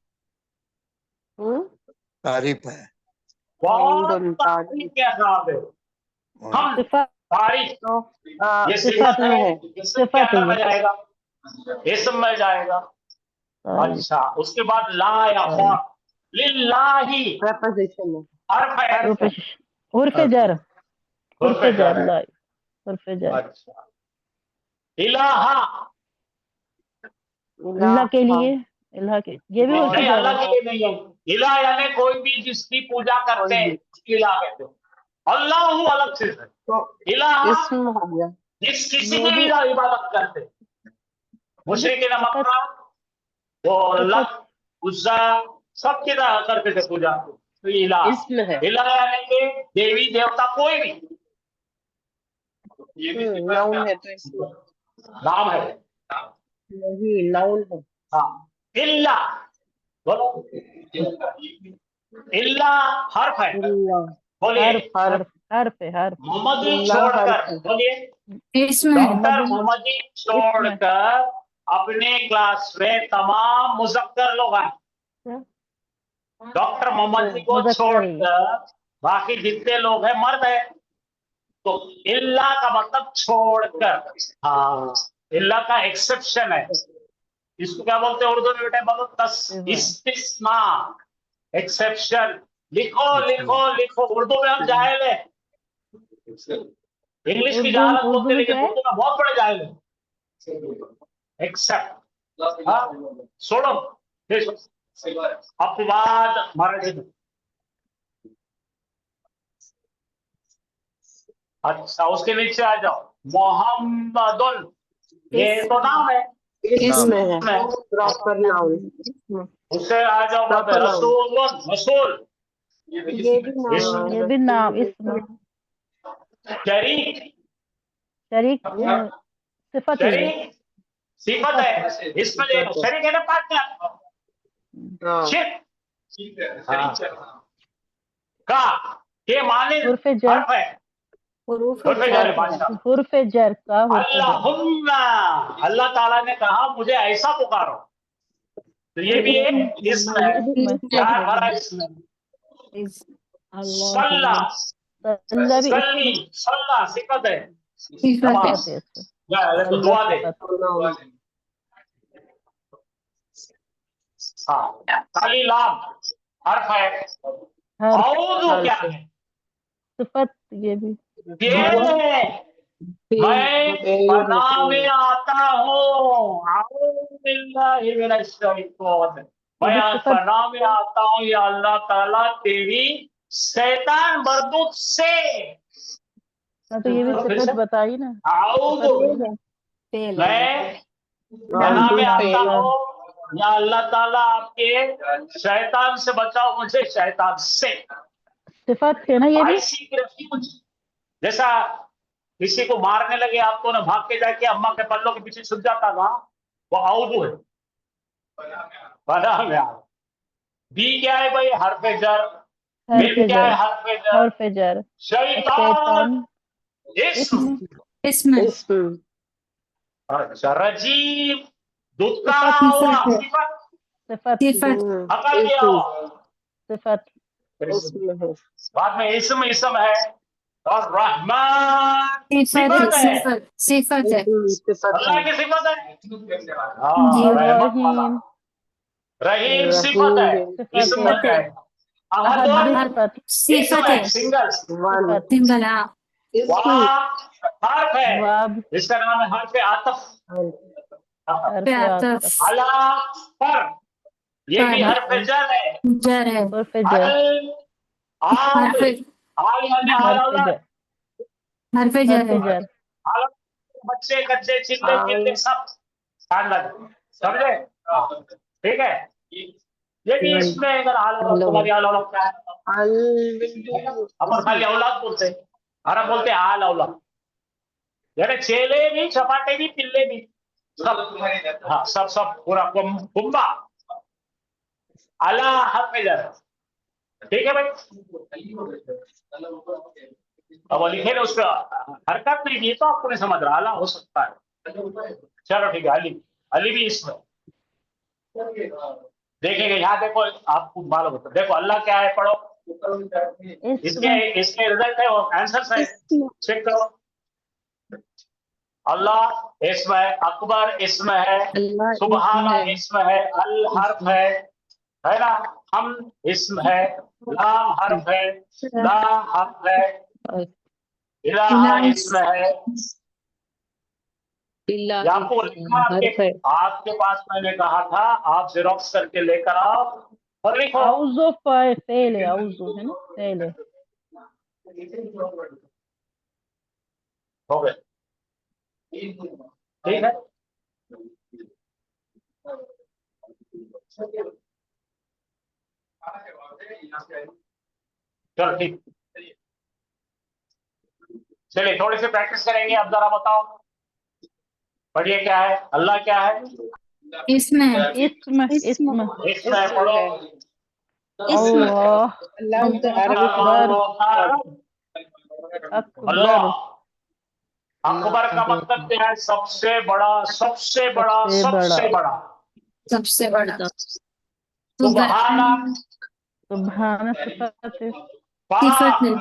तारीफ है। बहुत हमदुन तारीफ के साथ है। हम सिफत। तारीफ, ये सिफत सिफत में है, है। इसमें क्या सिफत है में ये। जाएगा? इसम में जाएगा। तारीफ। अच्छा, उसके बाद ला या फौर, लिल्लाही प्रपोजिशन में हर्फ है। उर्फ जर। उर्फ जर। ला उर्फ जर। अच्छा, इलाहा अल्लाह के लिए। अल्लाह के, ये भी उर्फ नहीं, जर अल्लाह है। के लिए नहीं है। इला यानी कोई भी जिसकी पूजा करते हैं उसकी इला कहते हैं। अल्लाह अलग चीज है, तो इलाहा इसम हो गया। जिस किसी ये की भी भी इबादत करते हैं। मुशरिकीन मक्का वो लत उज़्ज़ा सबकी करते थे पूजा, तो इला। इसम है। इला यानी कि देवी देवता कोई भी, नाउन है तो इसम नाम है। नहीं, नाउन है। हाँ, इल्ला बोलो, इल्ला हर्फ है, बोलिए। हर्फ है। हर्फ। मोहम्मदी इल्ला छोड़कर, हर्फ है। बोलिए। इसमें डॉक्टर मोहम्मदी छोड़कर अपने क्लास में तमाम मुज़क्कर लोग आए। डॉक्टर मोहम्मदी को मुज़क्कर ही। छोड़कर बाकी जितने लोग हैं मर्द है, तो इल्ला का मतलब छोड़कर। हाँ, इल्ला का एक्सेप्शन है। इसको क्या बोलते हैं उर्दू में बेटा? बोलो सिवा। इस्तिस्ना, एक्सेप्शन। लिखो लिखो लिखो। उर्दू में हम जाहिल है, इंग्लिश की जहालत उर्दू बोलते, में लेकिन क्या है? उर्दू में बहुत बड़े जाहिल है। एक्सेप्ट, हाँ, छोड़ो, देखो, अपवाद मराठी में। अच्छा, उसके नीचे आ जाओ, मोहम्मदुन, ये तो नाम है, इसमें है में प्रॉपर नाउन। उससे आ जाओ मत, Proper noun. रसूलुन, रसूल, ये भी नाम ये भी नाम इसम। शरीक, शरीक सिफत ही है। शरीक सिफत है, इसमें देखो शरीक है ना, पार्टनर, हाँ शिर्क, हाँ, का, के माने हुर्फ जर। हर्फ है, हुरूफ हुर्फ जर है, जर है। बादशाह। हुर्फ जर का हुर्फ जर। अल्लाहुम्मा, अल्लाह ताला ने कहा मुझे ऐसा पुकारो, तो ये भी एक इसम है, इसम। चार भरा इसमें। सल्ला, सल्ला भी सल्ली, इसम। सल्ला सिफत है, सिफत है। नमाज, सिफत है इसमें। या तो सल्ला दुआ दे, सिफत। हाँ, काली लाम हर्फ है, हर्फ औदु क्या है? सिफत ये भी। मैं पनाह में आता हूँ, ये भी मैं सिफत। पनाह में आता हूँ या अल्लाह ताला तेरी शैतान मरदूत से। हाँ तो ये भी तो फिर सिफत से बताई ना। आऊदु, फेल है। मैं पनाह में आता हूँ या अल्लाह ताला आपके शैतान से बचाओ मुझे, शैतान से। सिफत है ना ये भी। ऐसी रेफ्यूज, जैसा किसी को मारने लगे आपको ना, भाग के जाके अम्मा के पल्लों के पीछे छुप जाता था, वो आउदू है, पनाह में आ। बी क्या है भाई? हरफे जर। हर्फ मिम क्या है? जर। हरफे जर। हर्फ जर। शैतान इस्म। इसमें इसम अच्छा, रजीम, दुत्कारा सिफत। हुआ, सिफत है। सिफत, सिफत। सिफत अकल दिया हो। सिफत। इसमें है बाद में इस्म है, और रहमान सिफत सिफत है, सिफत सिफत है। सिफत अल्लाह है की सिफत है, जी। रहमत वाला। रहीम रहीम सिफत है, रहीम सिफत इस्म है। बन जाए। अहद अहद भी अहद सिफत। इस्म सिफत है, है। सिंगल। वन सिफत। सिंगल हाँ। हर्फ है, वाब इसका नाम है हर्फ आतफ। हर्फ आतफ। पे अला पर, ये भी पर हर्फ जर है। जर है। हर्फ जर। अल आल, हरफ आल यानी आल हर्फ औलाद, जर। हरफ जर हर्फ है। जर। आल बच्चे कच्चे चिल्ले चिल्ले सब खानदान, समझे? ठीक है, ये भी इसमें अगर आल औलाद, तुम्हारी आल औलाद क्या है? अपन खाली औलाद बोलते हैं, अरब बोलते हैं आल औलाद, यानी चेले भी, चपाटे भी, पिल्ले भी, सब, हाँ सब सब पूरा कुंबा। अला हर्फ जर, ठीक है भाई। अब वो लिखे ना उस पर हरकत नहीं की तो आपको नहीं समझ रहा, आला हो सकता है। चलो ठीक है, अली, अली भी इसमें देखेंगे। यहाँ देखो, आपको मालूम होता, देखो अल्लाह क्या है, पढ़ो इसके इसम। इसके रिजल्ट है, वो आंसर है, चेक करो। अल्लाह इसम है, अकबर इसम है, अल्लाह सुबहाना इसम है इसम है, अल हर्फ है ना, हम इसम है, लाम हर्फ है, ला हर्फ है, इलाहा इसम है। आपको लिखना, हर्फ है आपके पास मैंने कहा था आप जेरोक्स करके लेकर आओ और लिखो। आउज़ो फेल है, आउज़ो है ना, फेल है। हो गए, ठीक है। चलो ठीक, चलिए थोड़ी सी प्रैक्टिस करेंगे। अब जरा बताओ, पढ़िए क्या है, अल्लाह क्या है? इसमें इसम। इसम। इसमें पढ़ो, अल्लाह अल्लाह से अरबी अकबर। अल्लाह। अकबर। अकबर का मतलब क्या है? सबसे बड़ा, सबसे बड़ा, सबसे बड़ा। सबसे बड़ा। सबसे बड़ा। सुबहाना, सुभान सिफत है। सिफत है।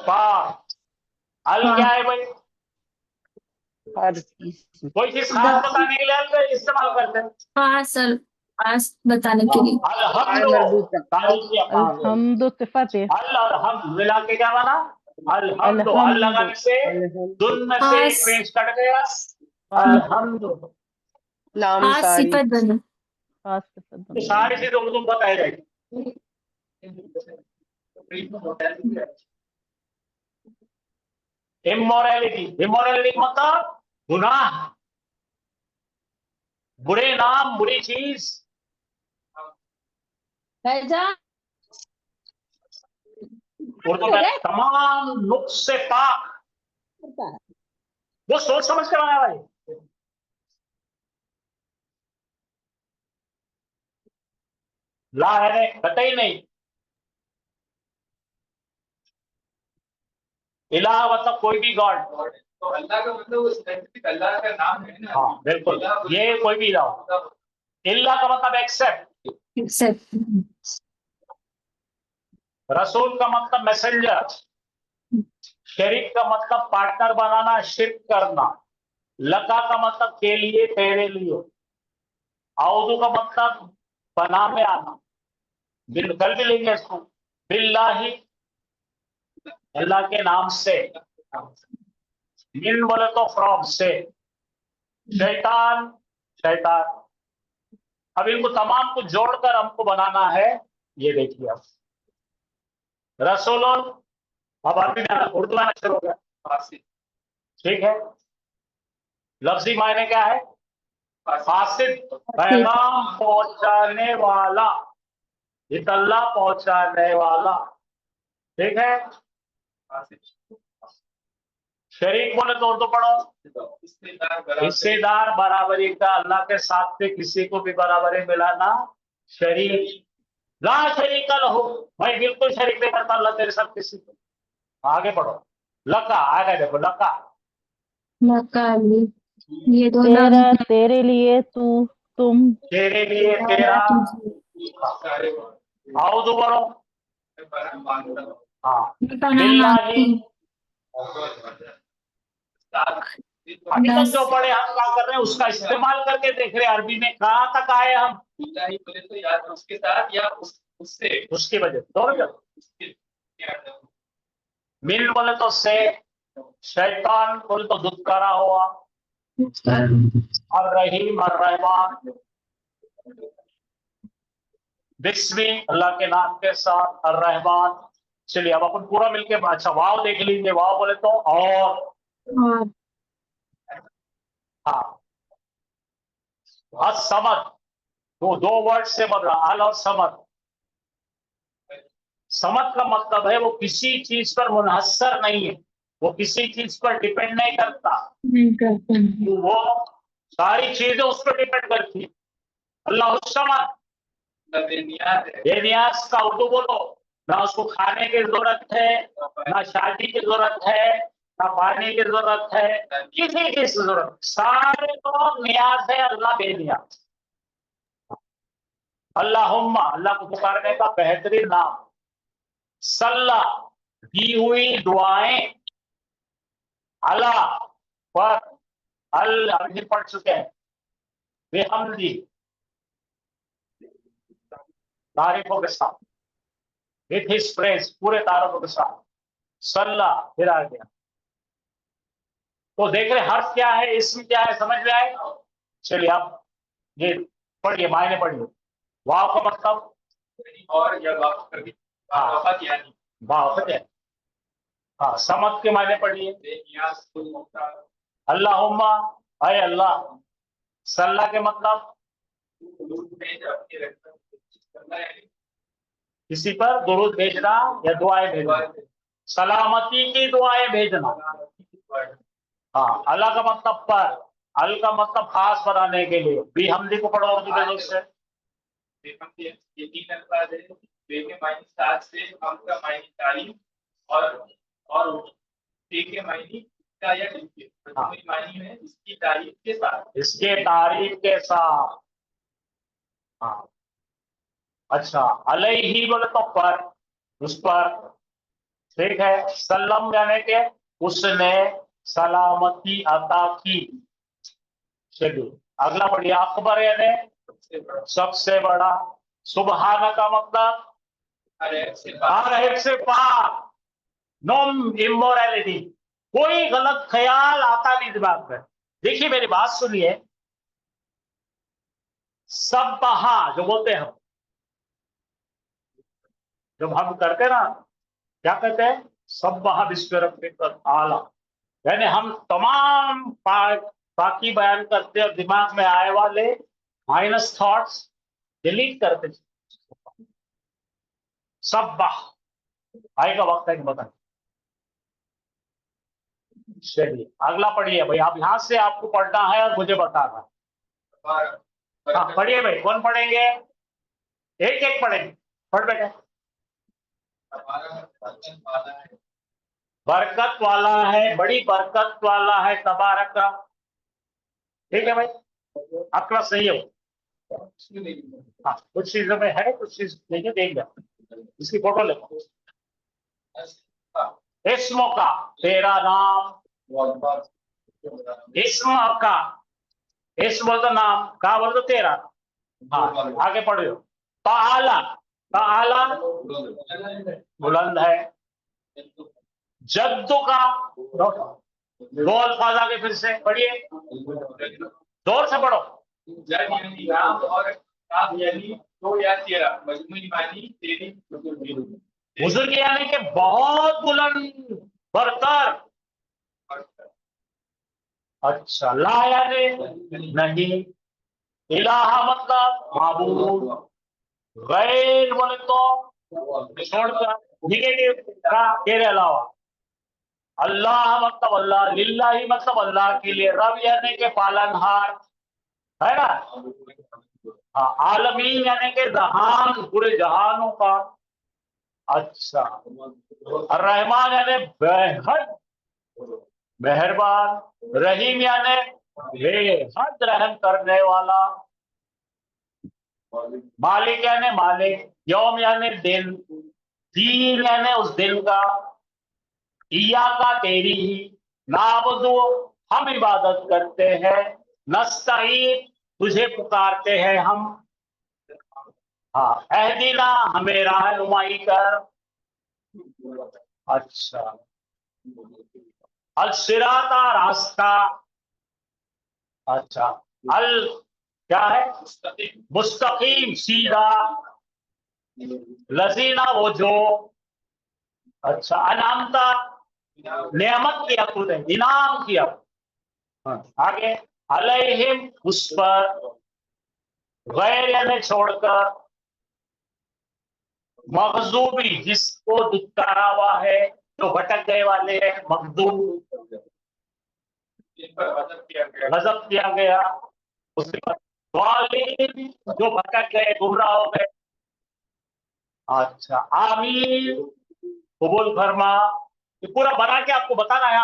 पाक, अल क्या है भाई? हर चीज कोई चीज खास बताने के लिए अल इस्तेमाल करते हैं। हाँ सर, खास बताने के लिए। अलहम्दु मरबूता तारीफ या खास है। अलहम्दु सिफत है। अल और हम मिला के क्या बना? अलहम्दु। अल अलहम्दु लगाने से दुन में से एक पेश कट गया। अलहम्दु। नाम खास सारी सिफत बनी। खास सिफत तो बन सारी गई। चीजें उर्दू में बताई जाएगी। इमोरलिटी, इमोरलिटी मतलब गुनाह, बुरे नाम, बुरी चीज। उर्दू में तमाम नुक्स से पाक, वो सोच समझ के बनाया भाई। ला है कतई नहीं। इलाह मतलब कोई भी गॉड। तो अल्लाह का मतलब स्पेसिफिक अल्लाह का नाम है ना। हाँ बिल्कुल, ये कोई भी इलाह। इल्ला का मतलब एक्सेप्ट। रसूल का मतलब मैसेंजर। शरीक का मतलब पार्टनर बनाना, शिर्क करना। लका का मतलब के लिए, तेरे लिए। औदू का मतलब पनाह में आना। कल भी लेंगे इसको। बिल्लाही, अल्लाह के नाम से। मिन बोले तो फ्रॉम से। शैतान, शैतान। अब इनको तमाम को जोड़कर हमको बनाना है। ये देखिए अब रसूलुन, अब अरबी में उर्दू में शुरू हो गया। ठीक है, लफ्जी मायने क्या है? फासिद, पैगाम पहुंचाने वाला, इतल्ला पहुंचाने वाला। ठीक है। शरीक बोले तो उर्दू पढ़ो। हिस्सेदार, बराबरी का। अल्लाह के साथ में किसी को भी बराबरी मिलाना शरीक। ला शरीक लहू, मैं बिल्कुल शरीक नहीं करता अल्लाह तेरे साथ किसी को। आगे पढ़ो। लका, आगे देखो लका। ये दो तेरा, तेरे लिए, तू, तुम। तेरे लिए, तेरा। आओ दोबारा। हाँ, बिल्लाही। अभी तक जो पढ़े हम क्या कर रहे हैं उसका इस्तेमाल करके देख रहे हैं अरबी में कहाँ तक आए हम। बोले तो यार उसके साथ या उससे, उसकी वजह दोनों। मिल बोले तो से, शैतान बोले तो दुत्कारा हुआ। और रहीम और रहमान। बिस्मी, अल्लाह के नाम के साथ। और रहमान। चलिए अब अपन पूरा मिलके अच्छा वाव देख लीजिए। वाव बोले तो और। हाँ, समद, तो दो वर्ड से बन रहा अल और समद। समद का मतलब है वो किसी चीज पर मुनहसर नहीं है, वो किसी चीज पर डिपेंड नहीं करता। तो वो सारी चीजें उस पर डिपेंड करती है। अल्लाह समद, बेनियाज का उर्दू बोलो। ना उसको खाने की जरूरत है, ना शादी की जरूरत है, ना पानी की जरूरत है, किसी की जरूरत। सारे लोग नियाज है, अल्लाह बेनियाज। अल्लाहुम्मा, अल्लाह को पुकारने का बेहतरीन नाम। सल्ला, दी हुई दुआएं। अला, पर। अल अभी पढ़ चुके हैं। बेहमदी, तारीफों के साथ। विथ हिज प्रेज, पूरे तारीफों के साथ। सल्ला, फिर आ गया। तो देख रहे हर्फ क्या है, इसमें क्या है, समझ में आए? चलिए अब ये पढ़िए, मायने पढ़िए। वाव का मतलब और या वाव है। हाँ, समद के मायने पढ़िए। अल्लाहुम्मा, अय अल्लाह। सल्ला के मतलब किसी पर दुरूद भेजना या दुआएं भेजना, सलामती की दुआएं भेजना। हाँ, अल्लाह का मतलब पर। अल का मतलब खास बनाने के लिए। भी हमदी को पढ़ो उर्दू में से। इसके तारीफ के साथ। हाँ, अच्छा, अलैहि बोले तो पर, उस पर। ठीक है, सल्लम यानी के उसने, सलामती अता की। चलिए अगला पढ़िए। अकबर यानी सबसे बड़ा। सुबहान का मतलब हर हर एक से पाक। नो इमोरलिटी, कोई गलत ख्याल आता नहीं दिमाग में। देखिए मेरी बात सुनिए, सब बहा जो बोलते हैं हम, जब हम करते ना, क्या कहते हैं, सब बहा विश्व रब्बिकल आला, यानी हम तमाम बाकी बयान करते और दिमाग में आए वाले माइनस थॉट्स डिलीट करते। सब बहा आएगा वक्त है कि बता। चलिए अगला पढ़िए भाई, आप यहां से आपको पढ़ना है और मुझे बताना। हाँ पढ़िए भाई, कौन पढ़ेंगे? एक एक पढ़ेंगे, पढ़ बेटे। बरकत वाला है, बड़ी बरकत वाला है तबारक का। ठीक है भाई, आपका सही हो। हाँ कुछ चीजों में है, कुछ चीज देखिए देख लिया, इसकी फोटो ले। इस्मों का, तेरा नाम। इस्म का, इस्म बोल तो नाम, का बोल तो तेरा। हाँ आगे पढ़ियो। ताला, ताला बुलंद है। जद्दू का, दो अल्फाज आगे फिर से पढ़िए, जोर से पढ़ो। जज यानी नाम और काफ यानी तो या तेरा, मजमूई मानी तेरी बुजुर्गी। बुजुर्ग यानी कि बहुत बुलंद बरतर। अच्छा, ला यानी नहीं, इलाहा मतलब माबूद, गैर बोले तो छोड़कर, निगेटिव का के अलावा। अल्लाह मतलब अल्लाह, लिल्लाही मतलब अल्लाह के लिए, रब यानी के पालनहार, है ना। हाँ, आलमीन यानी के जहान, पूरे जहानों का। अच्छा, रहमान यानी बेहद मेहरबान, रहीम यानी बेहद रहम करने वाला, मालिक यानी मालिक, यौम यानी दिन, दीन यानी उस दिन का, इया का तेरी ही, नाबुदु हम इबादत करते हैं, नस्तईन तुझे पुकारते हैं हम। हाँ, अहदीना हमें रहनुमाई कर। अच्छा, अल सिराता रास्ता। अच्छा, अल क्या है, मुस्तकीम सीधा, लजीना वो जो। अच्छा, अनामता नेमत किया तूने, इनाम किया। हाँ, आगे अलैहिम उस पर, गैर यानी छोड़कर, मखजूबी जिसको दुत्कारा हुआ है, जो भटक गए वाले हैं, मखजूब गजब किया गया। उसके बाद वालिन जो भटक गए, गुमराह हो गए। अच्छा, आमीन कबूल फरमा। ये पूरा बना के आपको बताना है,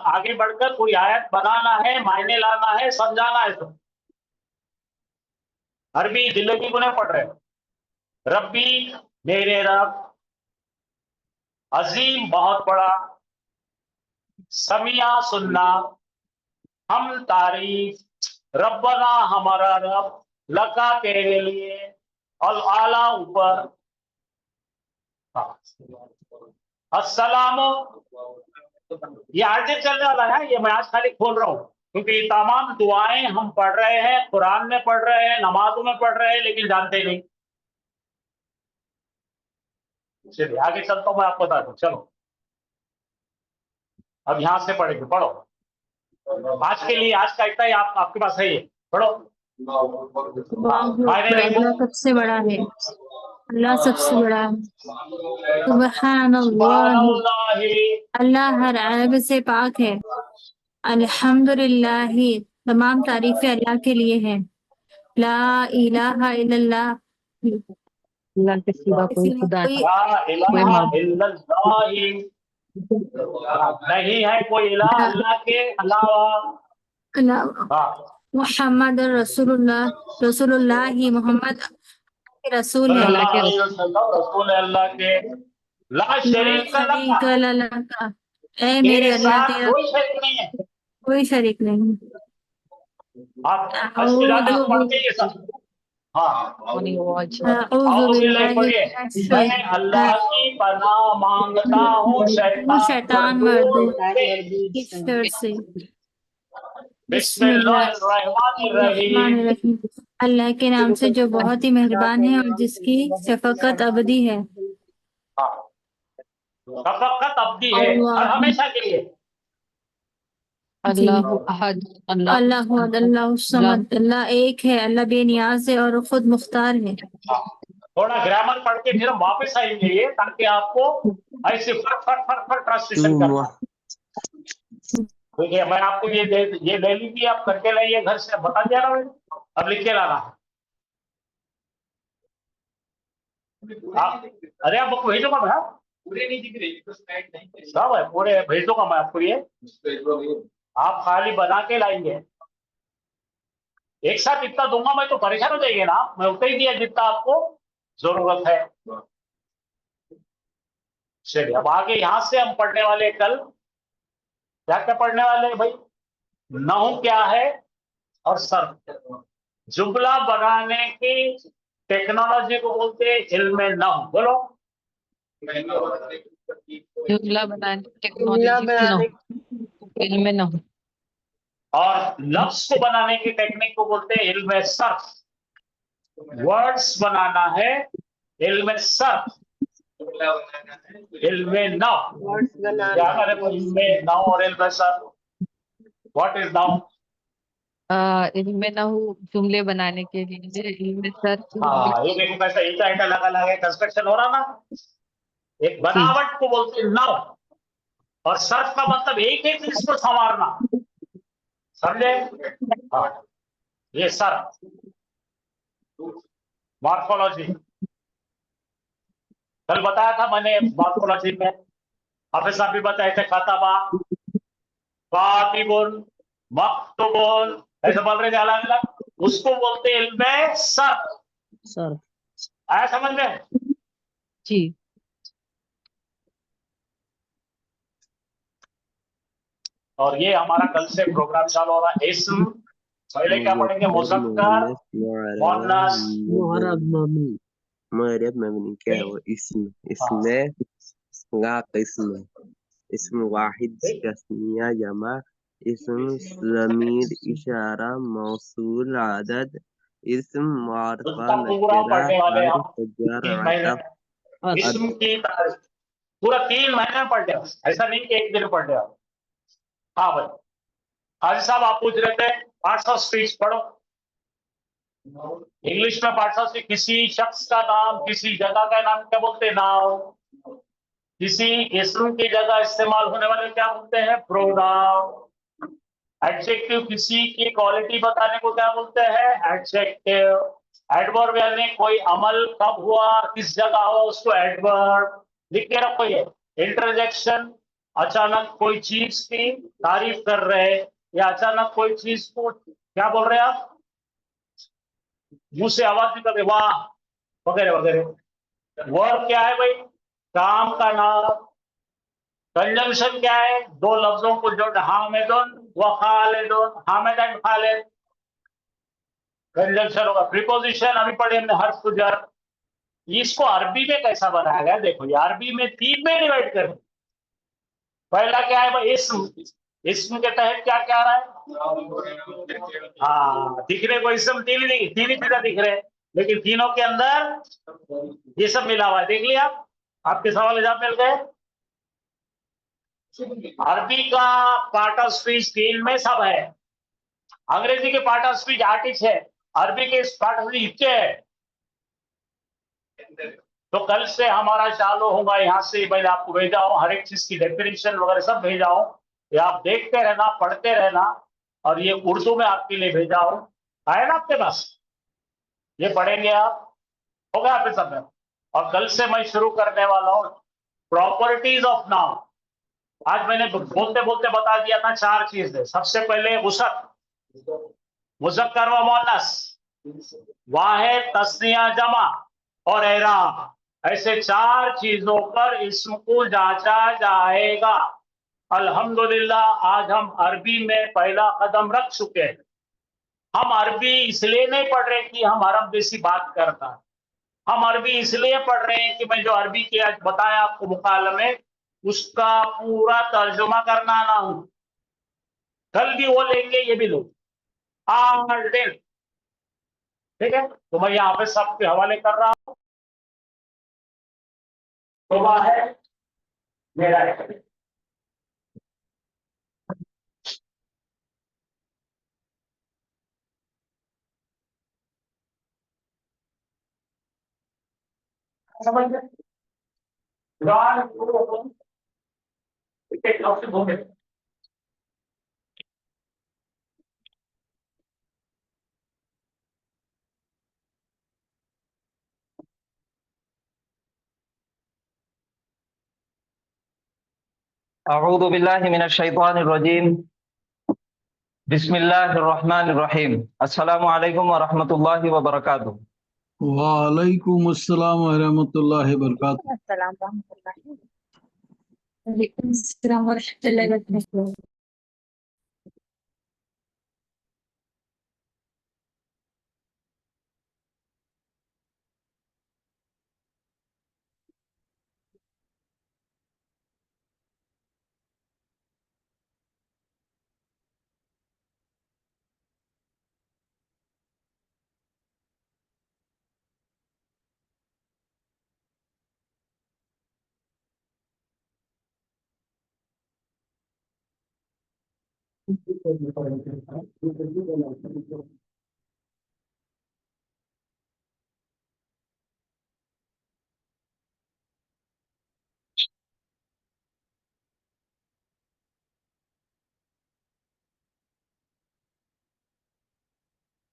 आगे बढ़कर पूरी आयत बनाना है, मायने लाना है, समझाना है। तो अरबी जिंदगी को नहीं पढ़ रहे। रब्बी मेरे रब, अजीम बहुत बड़ा, समिया सुनना, हम तारीफ, रब्बना हमारा रब, लका तेरे लिए, अल आला ऊपर। अस्सलाम, ये आगे चलने वाला है, ये मैं आज खाली खोल रहा हूँ, क्योंकि तमाम दुआएं हम पढ़ रहे हैं, कुरान में पढ़ रहे हैं, नमाजों में पढ़ रहे हैं, लेकिन जानते नहीं। चलिए आगे चलता हूँ, मैं आपको बता दूं। चलो अब यहां से पढ़ेंगे, पढ़ो। आज के लिए आज का इतना ही, आपके पास है, ये पढ़ो। अल्लाह सबसे बड़ा है, अल्लाह सबसे बड़ा है। सुब्हानल्लाह, अल्लाह हर ऐब से पाक है। अल्हम्दुलिल्लाह, तमाम तारीफें अल्लाह के लिए हैं। ला इलाहा इल्लल्लाह, अल्लाह के सिवा कोई खुदा कोई ला इलाहा इल्लल्लाह, नहीं है कोई इलाह अल्लाह के अलावा। मोहम्मद रसूलुल्लाह, रसूलुल्लाह ही मोहम्मद रसूल है। अल्लाह के रसूल अल्लाह के, ला शरीक शरीक लका, लका, ए मेरे के अल्लाह साथ तेरा कोई शरीक नहीं है। कोई शरीक नहीं। आप बिस्मिल्लाह तो पढ़ते ही है सब। हाँ, on your watch. अऊज़ु बिल्लाह बिल्लाहि पढ़िए। मैं अल्लाह की पनाह मांगता हूँ शैतान मर्दूद की शर से। बिस्मिल्लाहिर्रहमानिर्रहीम। बिस्मिल्लाहिर्रहमानिर्रहीम। अल्लाह के नाम से जो बहुत ही मेहरबान है और जिसकी शफकत अबदी है। हाँ, शफकत अब्दी है अल्लाह और हमेशा के लिए। Allahu Ahad. Allah. अल्लाह अल्लाह समद। अल्लाह एक है, अल्लाह बेनियाज है और खुद मुख्तार है। हाँ, थोड़ा ग्रामर पढ़ के फिर हम वापस आएंगे ये, ताकि आपको ऐसे फट फट फट फट ट्रांसलेशन करना। ठीक है, मैं आपको ये ले लीजिए, आप करके लाइए घर से, बता दिया ना मैंने, अब लिख के लाना। अरे आप भेजूंगा मैं, पूरे नहीं दिख रही, स्लाइड नहीं सब है पूरे भेजूंगा मैं आपको ये, आप खाली बना के लाएंगे। एक साथ इतना दूंगा मैं तो परेशान हो जाइए ना, मैं उतना ही दिया जितना आपको जरूरत है। चलिए अब आगे यहां से हम पढ़ने वाले कल क्या क्या पढ़ने वाले हैं भाई। नहू क्या है और सर्फ। जुमला बनाने की टेक्नोलॉजी को बोलते हैं इल्मे नहू। बोलो। जुमला बनाने टेक्नोलॉजी इल्म न हो। और लफ्ज को बनाने की टेक्निक को बोलते हैं इल्मे सर्फ। वर्ड्स बनाना है इल्मे सर्फ, इल्मे नहू। क्या करें वो इल्मे नहू और इल्मे सर्फ। व्हाट इज नहू? इल्म न हो जुमले बनाने के लिए इल्म सर। हाँ, ये देखो कैसा ईटा ईटा लगा लगा कंस्ट्रक्शन हो रहा ना। एक बनावट को बोलते हैं नहू, और सर्फ का मतलब एक ही चीज को संवारना, समझे? हाँ, ये सर्फ मॉर्फोलॉजी कल बताया था मैंने। मॉर्फोलॉजी में हाफिज साहब भी बताए थे, खतबा, कातिबुन, मक्तुबुन, ऐसे बोल रहे थे अलग अलग, उसको बोलते हैं इल्मे सर्फ। सर आया समझ में? जी। और ये हमारा कल से प्रोग्राम चालू हो रहा है। इस्म पहले क्या पढ़ेंगे? मुज़क्कर, मुअन्नस, मुअर्रब मबनी क्या है वो? इसमें का किस्म, इसम वाहिद, तस्निया, जमा, इसम ज़मीर, इशारा, मौसूल, आदद, इसम मारफा, उसका पूरा नकिरा, पढ़ने वाले हैं हर्फ, हम जर, 3 महीने अतफ, में। इस्म की तारीफ पूरा 3 महीने में पढ़ लिया, ऐसा नहीं कि एक दिन पढ़ लिया। हाँ भाई, हाजी साहब आप पूछ रहे थे पार्ट्स ऑफ स्पीच पढ़ो। इंग्लिश में पार्ट्स ऑफ स्पीच, किसी शख्स का नाम, किसी जगह का नाम क्या बोलते हैं? नाउन। किसी इस्म की जगह इस्तेमाल होने वाले क्या बोलते हैं? प्रोनाउन। एडजेक्टिव, किसी की क्वालिटी बताने को क्या बोलते हैं? एडजेक्टिव। एडवर्ब यानी कोई अमल कब हुआ, किस जगह हुआ, उसको एडवर्ब। लिख के रखो ये। इंटरजेक्शन, अचानक कोई चीज की तारीफ कर रहे या अचानक कोई चीज को क्या बोल रहे हैं आप, मुंह से आवाज निकल रही, वाह वगैरह वगैरह। वर्ब क्या है भाई? काम का नाम। कंजंक्शन क्या है? 2 लफ्जों को जोड़, हामिदुन व खालिदुन, हामिद एंड खालिद कंजंक्शन होगा। प्रीपोजिशन अभी पढ़े हमने, हर्फ जर। इसको अरबी में कैसा बनाया गया देखो, ये अरबी में 3 में डिवाइड कर। पहला क्या है भाई? इस्म। इस्म के तहत क्या क्या आ रहा है? हाँ, दिख रहे को इस्म तीन ही चीजें दिख रहे हैं, लेकिन तीनों के अंदर ये सब मिला हुआ है। देख लिया आपके सवाल जवाब मिल गए। अरबी का पार्ट ऑफ स्पीच 3 में सब है। अंग्रेजी के पार्ट ऑफ स्पीच 8 है, अरबी के पार्ट ऑफ स्पीच इतने है। तो कल से हमारा चालू होगा यहाँ से। मैंने आपको भेजा हूँ हर एक चीज की डेफिनेशन वगैरह सब भेजा हूँ, ये आप देखते रहना, पढ़ते रहना। और ये उर्दू में आपके लिए भेजा हूँ, आए ना आपके पास? ये पढ़ेंगे आप, हो गया आपके सब में। और कल से मैं शुरू करने वाला हूँ प्रॉपर्टीज ऑफ नाउन। आज मैंने बोलते बोलते बता दिया था 4 चीजें। सबसे पहले मुज़क्कर व मुअन्नस, वाहिद, तस्निया, जमा और एराब। ऐसे 4 चीजों पर इस्म को जांचा जाएगा। अल्हम्दुलिल्लाह आज हम अरबी में पहला कदम रख चुके हैं। हम अरबी इसलिए नहीं पढ़ रहे कि हम अरब जैसी बात करता है, हम अरबी इसलिए पढ़ रहे हैं कि मैं जो अरबी के आज बताया आपको मुकाल में, उसका पूरा तर्जुमा करना ना हूं। कल भी वो लेंगे, ये भी लो, ऑल डे। ठीक है, तो मैं यहाँ पे सबके हवाले कर रहा हूँ। तो है मेरा है। समझ गए? अऊज़ु बिल्लाहि मिनश शैतानिर रजीम। बिस्मिल्लाहिर रहमानिर रहीम। अस्सलामु अलैकुम व रहमतुल्लाहि व बरकातुहू। वालेकुम अस्सलाम व रहमतुल्लाहि व बरकातुहू। वालेकुम अस्सलाम व रहमतुल्लाहि व बरकातुहू।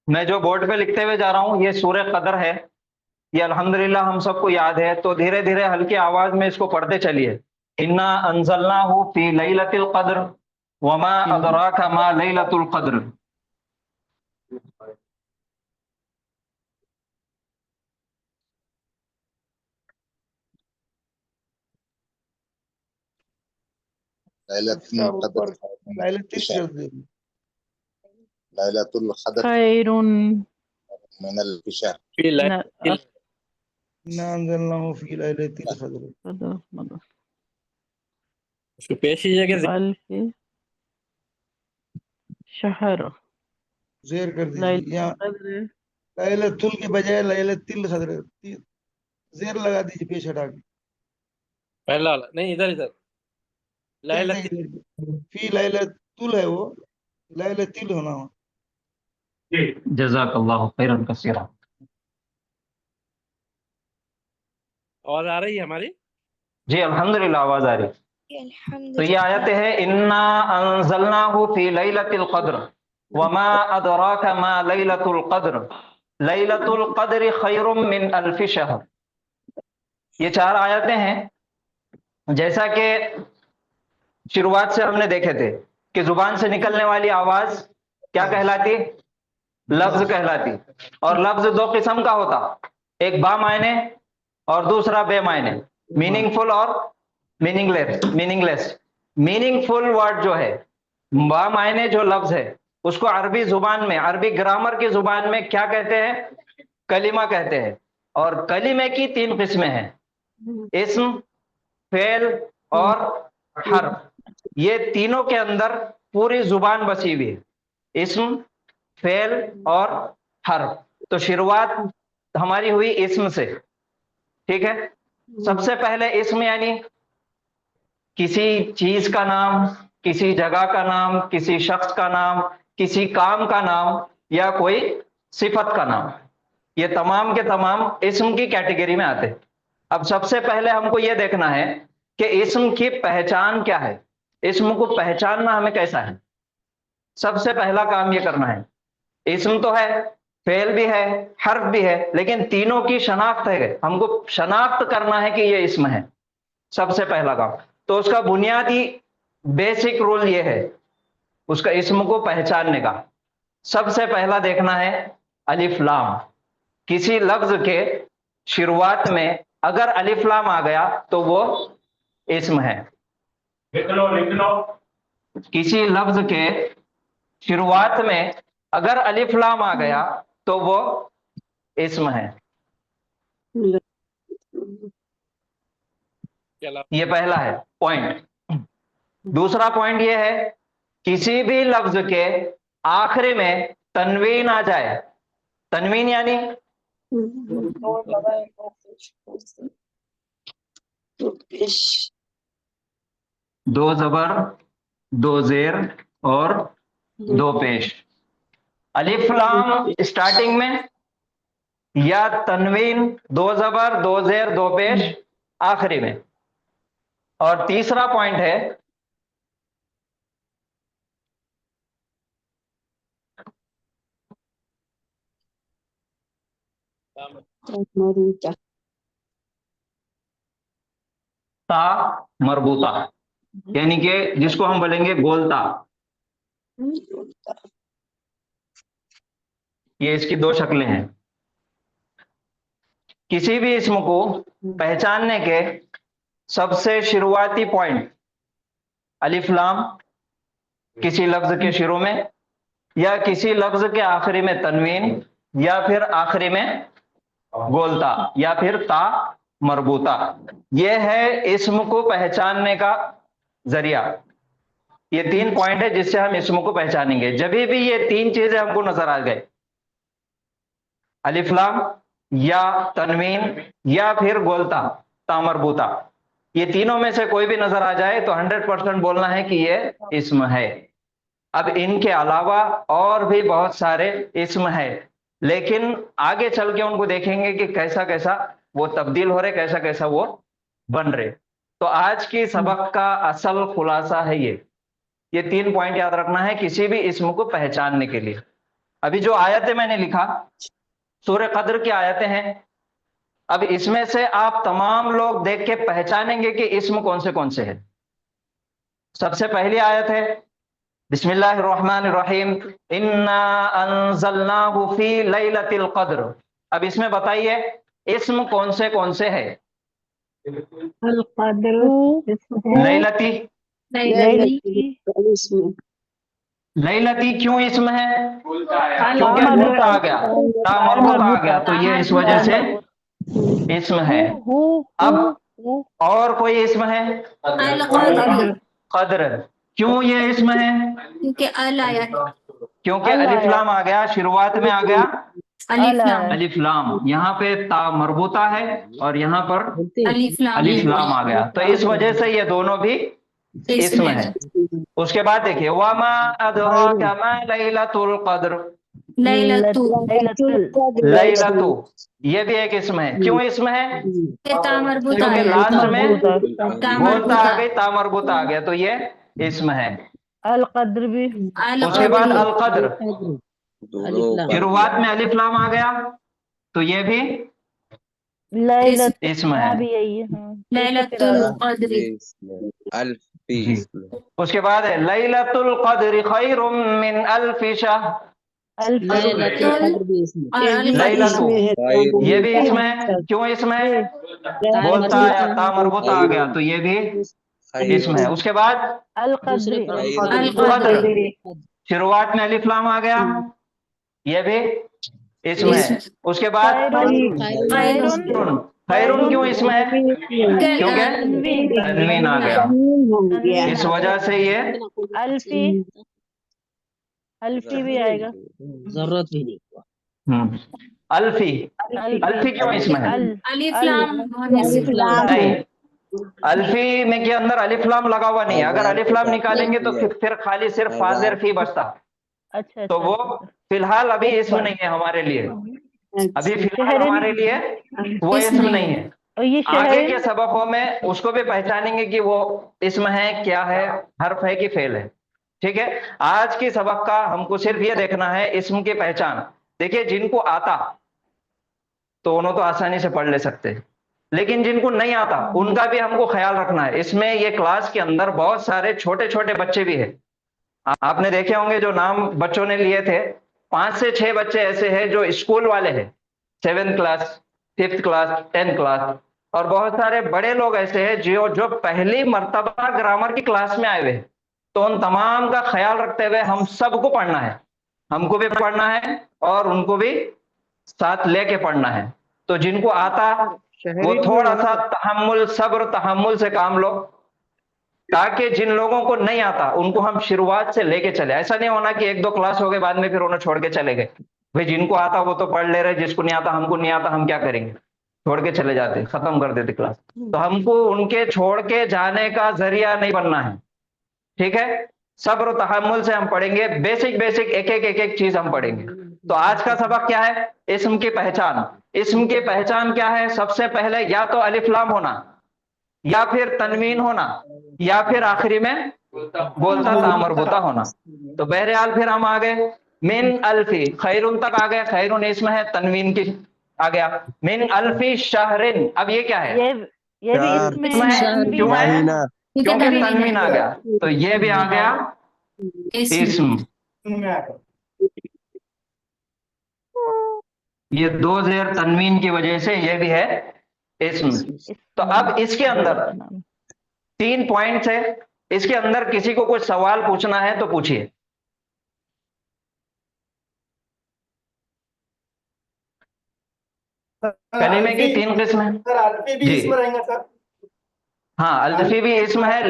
मैं जो बोर्ड पे लिखते हुए जा रहा हूँ ये सूरह कदर है। ये अल्हम्दुलिल्लाह हम सबको याद है, तो धीरे धीरे हल्की आवाज में इसको पढ़ते चलिए। इन्ना अंज़लनाहु फी लैलतिल क़द्र वमा अदराका मा लैलतुल क़द्र। लैलतुल क़द्र खैरुन मिनल फिशर। इन्ना अंज़लनाहु फी लैलतिल क़द्र। उसको पेश कीजिएगा। अल्फ़ि शहर ज़ेर कर दीजिए, यहाँ लैलतुल के बजाय लैलतिल क़द्र ज़ेर लगा दीजिए, पेश हटा के। पहला वाला नहीं, इधर इधर नहीं, फी लैलतुल है वो, लैलतिल होना हो। जज़ाकल्लाहु खैरन कसीरा। और आ रही है हमारी? जी अल्हम्दुलिल्लाह आवाज आ रही। तो ये आयत है इन्ना अंज़लनाहु फी लैलतिल क़द्र वमा अदराका मा लैलतुल क़द्र लैलतुल क़द्र खैरुम मिन अल्फ़ि शहर। ये 4 आयतें हैं। जैसा कि शुरुआत से हमने देखे थे कि जुबान से निकलने वाली आवाज क्या कहलाती? लफ्ज कहलाती। और लफ्ज 2 किस्म का होता, एक बा मायने और दूसरा बे मायने, मीनिंगफुल और मीनिंगलेस। मीनिंगफुल वर्ड जो है, बा मायने जो लफ्ज है, उसको अरबी जुबान में, अरबी ग्रामर की जुबान में क्या कहते हैं? कलिमा कहते हैं। और कलिमे की 3 किस्में हैं, इस्म, फेल और हर्फ। ये तीनों के अंदर पूरी जुबान बसी हुई है, इस्म, फेल और हर्फ। तो शुरुआत हमारी हुई इस्म से। ठीक है, सबसे पहले इस्म यानी किसी चीज का नाम, किसी जगह का नाम, किसी शख्स का नाम, किसी काम का नाम या कोई सिफत का नाम। ये तमाम के तमाम इस्म की कैटेगरी में आते हैं। अब सबसे पहले हमको ये देखना है कि इस्म की पहचान क्या है, इस्म को पहचानना हमें कैसा है। सबसे पहला काम ये करना है, इस्म तो है, फेल भी है, हर्फ भी है, लेकिन तीनों की शनाख्त है। हमको शनाख्त करना है कि ये इस्म है, सबसे पहला काम। तो उसका बुनियादी बेसिक रूल ये है उसका इस्म को पहचानने का। सबसे पहला देखना है अलिफ लाम। किसी लफ्ज के शुरुआत में अगर अलिफ लाम आ गया तो वो इस्म है। लिख लो। किसी लफ्ज के शुरुआत में अगर अलिफ लाम आ गया तो वो इस्म है। ये पहला है पॉइंट। दूसरा पॉइंट ये है, किसी भी लफ्ज के आखिरी में तनवीन आ जाए, तनवीन यानी दो जबर, दो जेर और दो पेश। अलिफ लाम स्टार्टिंग में या तनवीन, दो जबर, दो जेर, दो पेश आखिरी में। और तीसरा पॉइंट है ता मरबूता, यानी कि जिसको हम बोलेंगे गोलता। ये इसकी दो शक्लें हैं। किसी भी इस्म को पहचानने के सबसे शुरुआती पॉइंट अलिफ लाम, किसी लफ्ज के शुरू में या किसी लफ्ज के आखिरी में तनवीन या फिर आखिरी में गोलता या फिर ता मरबूता। यह है इस्म को पहचानने का जरिया। ये तीन पॉइंट है जिससे हम इस्म को पहचानेंगे। जब भी ये तीन चीजें हमको नजर आ गए, अलिफ लाम या तनवीन या फिर गोलता ता मरबूता, ये तीनों में से कोई भी नजर आ जाए तो 100% बोलना है कि ये इस्म है। अब इनके अलावा और भी बहुत सारे इस्म है, लेकिन आगे चल के उनको देखेंगे कि कैसा कैसा वो तब्दील हो रहे, कैसा कैसा वो बन रहे। तो आज की सबक का असल खुलासा है ये तीन पॉइंट याद रखना है किसी भी इस्म को पहचानने के लिए। अभी जो आयतें मैंने लिखा सूरह कद्र की आयतें हैं। अब इसमें से आप तमाम लोग देख के पहचानेंगे कि इस्म कौन से है। सबसे पहली आयत है बिस्मिल्लाहिर्रहमानिर्रहीम, इन्ना अंज़लनाहु फी लैलतिल क़द्र। अब इसमें बताइए इस्म कौन से है? लैलती। लैलती क्यों इस्म है? क्योंकि मरबूता आ गया, ता मरबूता आ गया, तो ये इस वजह से इस्म है। अब और कोई इस्म है? क़द्र। क्यों ये इस्म है? क्योंकि अल आया है। क्योंकि अलिफ लाम आ गया, शुरुआत में आ गया अलिफ लाम। यहाँ पे ता मरबूता है और यहाँ पर अलिफ लाम आ गया, तो इस वजह से ये दोनों भी इस्म है। उसके बाद देखिए वमा अदराका मा लैलतुल क़द्र। लैलतु ये भी एक इस्म है। क्यों इस्म है? क्योंकि लास्ट में गोलता आ गई, ता मरबूता आ गया, तो ये इस्म है। अल कद्र भी। उसके बाद अल कद्र, शुरुआत में अलिफ लाम आ गया तो ये भी इस्म है। उसके बाद है लैलतुल क़द्र खैरुम मिन अल्फि शहर। लैलतु ये भी इस्म है। क्यों इस्म है? बोलता आया, ता मरबूता आ गया, तो ये भी इस्म है। उसके बाद अल क़द्र, शुरुआत में अलिफ लाम आ गया, ये भी इस्म है। उसके बाद खैरुन क्यों इस्म है? क्योंकि तनवीन आ गया, इस वजह से ये अल्फी भी आएगा। जरूरत भी नहीं। अल्फी क्यों इस्म है? अलिफ लाम नहीं, अल्फी में के अंदर अलिफ लाम लगा हुआ नहीं है। अगर अलिफ लाम निकालेंगे तो फिर खाली सिर्फ फाज़िर फी बचता। अच्छा, तो वो फिलहाल अभी इस्म नहीं है हमारे लिए। अभी फिलहाल हमारे लिए वो इस्म नहीं है। आगे के सबकों में उसको भी पहचानेंगे कि वो इस्म है, क्या है, हर्फ है कि फेल है। ठीक है, आज की सबक का हमको सिर्फ ये देखना है इस्म की पहचान। देखिए, जिनको आता तो उन्होंने तो आसानी से पढ़ ले सकते, लेकिन जिनको नहीं आता उनका भी हमको ख्याल रखना है। इसमें ये क्लास के अंदर बहुत सारे छोटे छोटे बच्चे भी हैं। आपने देखे होंगे जो नाम बच्चों ने लिए थे, 5 से 6 बच्चे ऐसे हैं जो स्कूल वाले हैं, 7th class, 5th class, 10th class. और बहुत सारे बड़े लोग ऐसे हैं जो जो पहली मर्तबा ग्रामर की क्लास में आए हुए हैं, तो उन तमाम का ख्याल रखते हुए हम सबको पढ़ना है, हमको भी पढ़ना है और उनको भी साथ लेके पढ़ना है। तो जिनको आता वो थोड़ा सा तहम्मुल, सब्र तहम्मुल से काम लो, ताकि जिन लोगों को नहीं आता उनको हम शुरुआत से लेके चले। ऐसा नहीं होना कि 1-2 क्लास हो गए बाद में फिर उन्हें छोड़ के चले गए। भाई जिनको आता वो तो पढ़ ले रहे, जिसको नहीं आता, हमको नहीं आता, हम क्या करेंगे, छोड़ के चले जाते, खत्म कर देते क्लास। तो हमको उनके छोड़ के जाने का जरिया नहीं बनना है, ठीक है। सब्र और तहम्मुल से हम पढ़ेंगे, बेसिक बेसिक एक एक चीज हम पढ़ेंगे। तो आज का सबक क्या है? इस्म की पहचान। इस्म की पहचान क्या है? सबसे पहले या तो अलिफ लाम होना, या फिर तनवीन होना, या फिर आखिरी में बोलता ता मरबूता होना। तो बहरहाल फिर हम आ गए मिन अल्फी, खैरुन तक आ गए। खैरुन इसमें है, तनवीन की आ गया। मिन अल्फी शहरिन, अब ये क्या है? ये भी इसमें है, क्यों है? क्योंकि तनवीन आ गया, तो ये भी आ गया इस्म। ये 2 ज़ेर तनवीन की वजह से ये भी है इस्म। तो अब इसके अंदर 3 पॉइंट्स है, इसके अंदर किसी को कुछ सवाल पूछना है तो पूछिए। कलीमे की 3 किस्म है जी। हाँ, अल्फी भी इस्म है,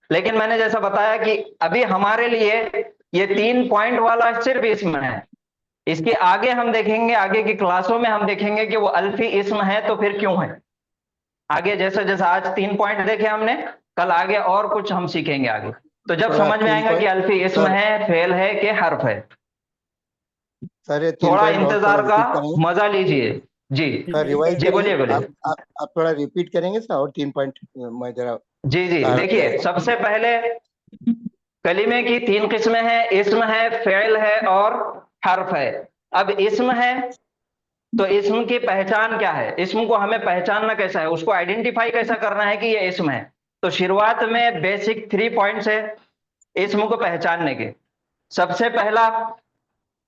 लेकिन मैंने जैसा बताया कि अभी हमारे लिए ये 3 पॉइंट वाला सिर्फ इस्म है। इसके आगे हम देखेंगे, आगे की क्लासों में हम देखेंगे कि वो अल्फी इस्म है तो फिर क्यों है। आगे जैसा जैसा आज 3 पॉइंट देखे हमने, कल आगे और कुछ हम सीखेंगे आगे। तो जब समझ में आएगा कि अल्फी इस्म है, फेल है कि हर्फ है। थोड़ा इंतजार का मजा लीजिए जी। जी बोलिए बोलिए। आप थोड़ा रिपीट करेंगे सर, और 3 पॉइंट मैं जरा। जी जी, देखिए सबसे पहले कलीमे की 3 किस्में हैं, इस्म है, फेल है और हर्फ है। अब इस्म है तो इस्म की पहचान क्या है? इस्म को हमें पहचानना कैसा है, उसको आइडेंटिफाई कैसा करना है कि ये इस्म है। तो शुरुआत में बेसिक 3 पॉइंट्स है इस्म को पहचानने के। सबसे पहला,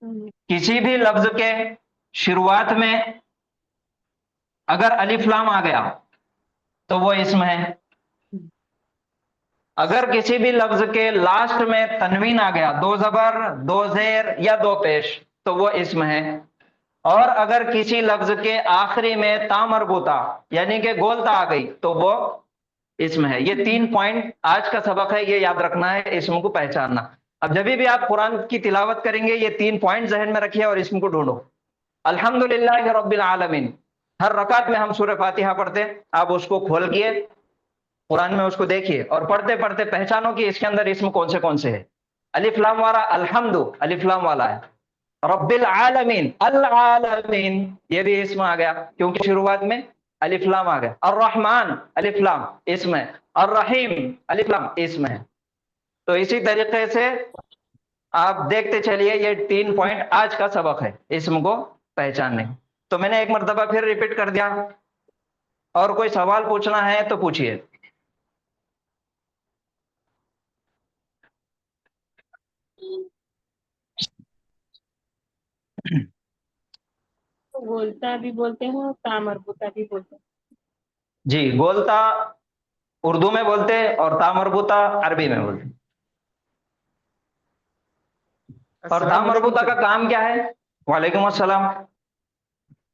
किसी भी लफ्ज के शुरुआत में अगर अलिफ लाम आ गया तो वो इस्म है। अगर किसी भी लफ्ज के लास्ट में तनवीन आ गया, 2 ज़बर, 2 ज़ेर या 2 पेश, तो वो इस्म है। और अगर किसी लफ्ज के आखिरी में ता मरबूता यानी कि गोलता आ गई तो वो इस्म है। ये 3 पॉइंट आज का सबक है, ये याद रखना है, इस्म को पहचानना। अब जब भी आप कुरान की तिलावत करेंगे ये 3 पॉइंट जहन में रखिए और इस्म को ढूंढो। अल्हम्दुलिल्लाह रब्बिल आलमीन, हर रकात में हम सूरह फातिहा पढ़ते हैं, आप उसको खोल किए कुरान में उसको देखिए और पढ़ते पढ़ते पहचानो कि इसके अंदर इस्म कौन से है। अलिफ लाम वाला अल्हम्दु अलिफ लाम वाला है। रब्बिल आलमीन अल आलमीन ये भी इस्म आ गया क्योंकि शुरुआत में अलिफ लाम आ गया। अर्रहमान अलिफ लाम इस्म है, अर्रहीम अलिफ लाम इस्म है। तो इसी तरीके से आप देखते चलिए, ये 3 पॉइंट आज का सबक है इस्म को पहचानने। तो मैंने एक मर्तबा फिर रिपीट कर दिया, और कोई सवाल पूछना है तो पूछिए। गोलता भी बोलते हैं और तामरबूता भी बोलते हैं जी। गोलता उर्दू में बोलते हैं और तामरबूता अरबी में बोलते हैं। और तामरबूता का काम क्या है? वालेकुम अस्सलाम।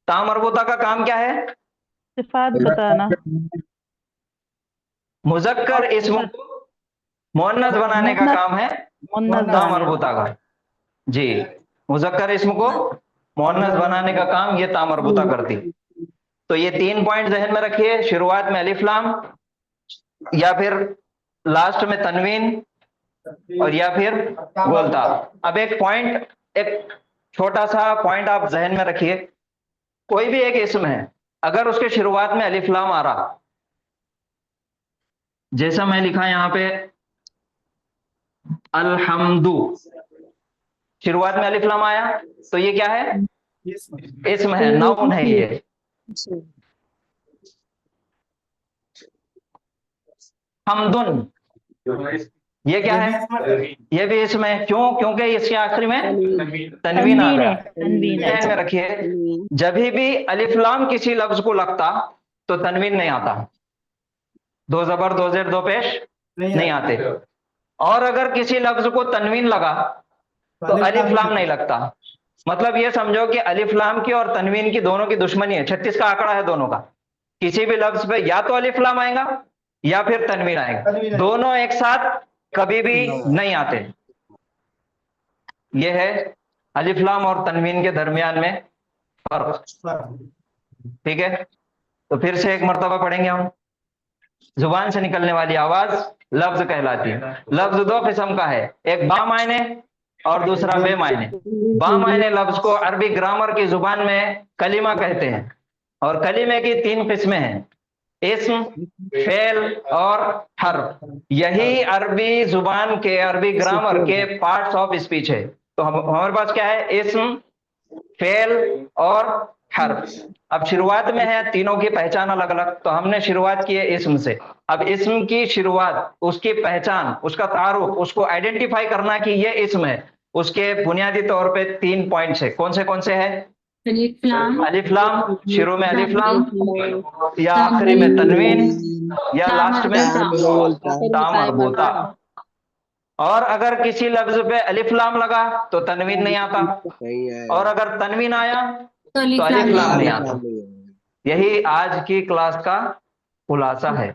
तामरबूता का काम क्या है? सिफात बताना, मुजक्कर इस्म को मुअन्नस बनाने का काम है तामरबूता का। जी, मुजक्कर इस्म को मुअन्नस बनाने का काम ये तामरबूता करती। तो ये 3 पॉइंट जहन में रखिए, शुरुआत में अलिफ लाम, या फिर लास्ट में तनवीन, और या फिर गोलता। अब एक पॉइंट, एक छोटा सा पॉइंट आप जहन में रखिए, कोई भी एक इस्म है अगर उसके शुरुआत में अलिफ लाम आ रहा, जैसा मैं लिखा यहां पे अल्हम्दु, शुरुआत में अलिफ लाम आया तो ये क्या है? इस्म है, नाउन है ये। हमदुन ये क्या है? ये भी इस्म है। क्यों? क्योंकि इसके आखिर में तनवीन आ गया। ध्यान में रखिए, जब भी अलिफ लाम किसी लफ्ज को लगता तो तनवीन नहीं आता, दो जबर दो जेर दो पेश नहीं आते। और अगर किसी लफ्ज को तनवीन लगा तो अलिफ लाम नहीं लगता। मतलब ये समझो कि अलिफ लाम की और तनवीन की दोनों की दुश्मनी है, 36 का आंकड़ा है दोनों का। किसी भी लफ्ज पे या तो अलिफ लाम आएगा या फिर तनवीन आएगा, दोनों एक साथ कभी भी नहीं आते। यह है अलिफ लाम और तनवीन के दरमियान में फर्क। ठीक है, तो फिर से एक मर्तबा पढ़ेंगे हम। जुबान से निकलने वाली आवाज लफ्ज कहलाती है। लफ्ज दो किस्म का है, एक बा मायने और दूसरा बे मायने। बा मायने लफ्ज को अरबी ग्रामर की जुबान में कलीमा कहते हैं, और कलीमे की 3 किस्में हैं, इस्म, फेल और हर्फ। यही अरबी जुबान के, अरबी ग्रामर के पार्ट्स ऑफ स्पीच है। तो हमारे पास क्या है, इस्म, फेल और हर्फ। अब शुरुआत में है, तीनों की पहचान अलग अलग, तो हमने शुरुआत की है इस्म से। अब इस्म की शुरुआत, उसकी पहचान, उसका तारुफ, उसको आइडेंटिफाई करना कि ये इस्म है, उसके बुनियादी तौर पे 3 पॉइंट्स है। कौन से हैं? अलिफ लाम, शुरू में अलिफ लाम, या आखिरी में तनवीन, या लास्ट में ता मरबूता। और अगर किसी लफ्ज पे अलिफ लाम लगा तो तनवीन नहीं आता, और अगर तनवीन आया तो अलिफ लाम नहीं आता। यही आज की क्लास का खुलासा है,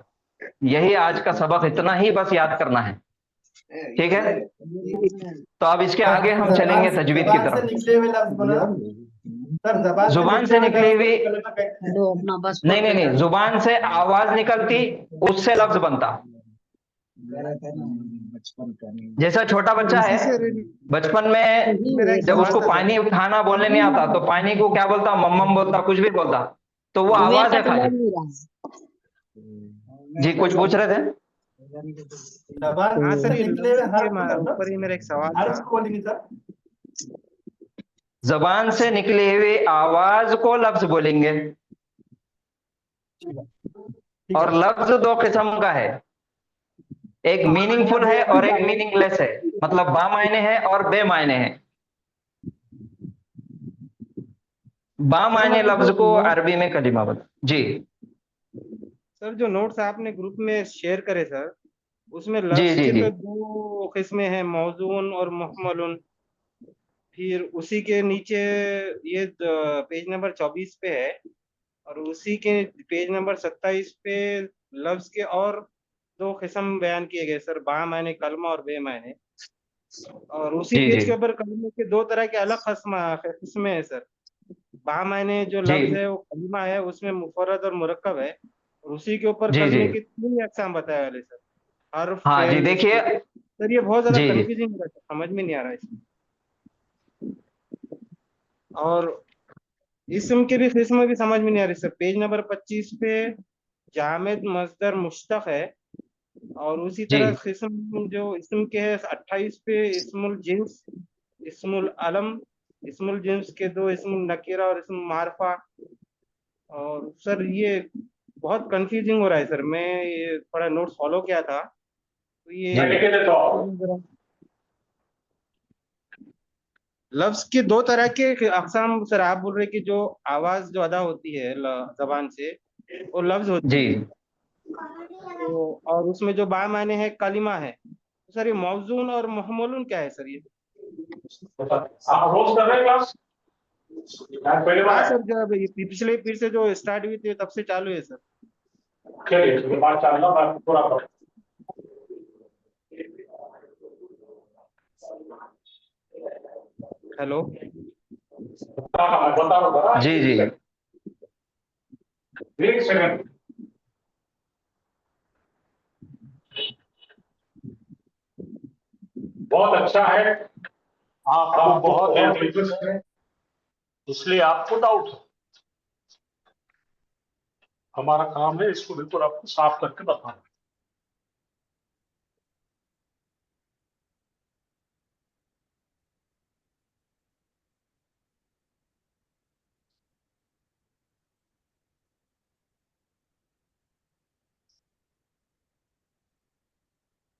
यही आज का सबक, इतना ही बस याद करना है। ठीक है, तो अब इसके आगे हम चलेंगे तजवीद की तरफ। जुबान से निकली हुई नहीं, जुबान से आवाज निकलती, उससे लफ्ज बनता। जैसा छोटा बच्चा है, बचपन में जब उसको पानी खाना बोलने नहीं आता तो पानी को क्या बोलता, मम्मम बोलता, कुछ भी बोलता, तो वो आवाज है खाली। जी कुछ पूछ रहे थे? ऊपर ही मेरा एक सवाल था। जबान से निकली हुई आवाज को लफ्ज बोलेंगे, और लफ्ज 2 किस्म का है, एक मीनिंगफुल है और एक मीनिंगलेस है। मतलब बा मायने है और बे मायने है। बा मायने लफ्ज को अरबी में कलिमा बोलते। जी सर, जो नोट्स आपने ग्रुप में शेयर करे सर, उसमें लफ्ज के तो 2 किस्में हैं, मौजून और मुहमलुन। फिर उसी के नीचे ये पेज नंबर 24 पे है, और उसी के पेज नंबर 27 पे लफ्ज के और 2 किस्म बयान किए गए सर, बा मायने कलमा और बे मायने। और उसी पेज के ऊपर कलमे के 2 तरह के अलग किस्में हैं सर। बा मायने जो लफ्ज है वो कलमा है, उसमें मुफर्रद और मुरक्कब है, और उसी के ऊपर कलमे के 3 अक़साम बताए वाले सर। हर्फ, हाँ जी, देखिए सर ये बहुत ज्यादा कंफ्यूजिंग हो रहा है, समझ में नहीं आ रहा है इसमें। और इस्म के भी किस्म भी समझ में नहीं आ रही सर। पेज नंबर 25 पे जामिद मस्दर मुश्तक है, और उसी तरह किस्म जो इस्म के है 28 पे इस्मुल जिन्स, इस्मुल अलम, इस्मुल जिन्स के 2 इस्मुल नकीरा और इस्मुल मारफा। और सर ये बहुत कंफ्यूजिंग हो रहा है सर। मैं ये थोड़ा नोट्स फॉलो किया था, तो ये लफ्ज के 2 तरह के अक़साम सर आप बोल रहे कि जो आवाज जो अदा होती है जबान से वो लफ्ज होती है, तो और उसमें जो बा मायने है कलिमा है। तो सर ये मौजून और मुहमलुन क्या है सर? ये आप रोज कर रहे हैं क्लास? पहले बार सर जब पिछले फिर से जो स्टार्ट हुई थी तब से चालू है सर। चलिए बात चालू है, पूरा करो। हेलो जी एक सेकंड। बहुत अच्छा है, आप बहुत है, इसलिए आपको डाउट है। हमारा काम है इसको बिल्कुल आपको साफ करके बताना।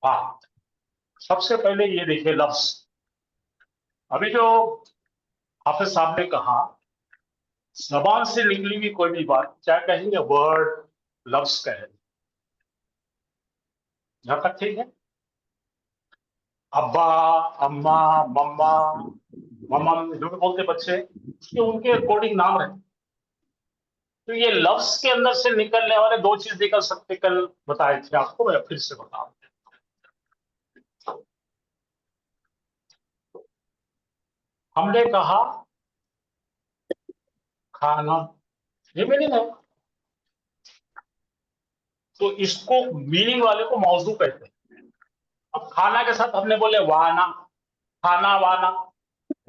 हाँ, सबसे पहले ये देखिए लफ्ज। अभी जो हाफिज साहब ने कहा, जबान से निकली हुई कोई भी बात, क्या कहेंगे, वर्ड, लफ्ज कहे। यहां तक ठीक है? अब्बा, अम्मा, मम्मा, ममम जो भी बोलते बच्चे, ये उनके अकॉर्डिंग नाम रहते। तो ये लफ्ज के अंदर से निकलने वाले दो चीज निकल सकते, कल बताए थे आपको, मैं फिर से बता दूं। हमने कहा खाना, ये मीनिंग है। तो इसको मीनिंग वाले को मौजू कहते हैं। अब खाना के साथ हमने बोले वाना, खाना वाना,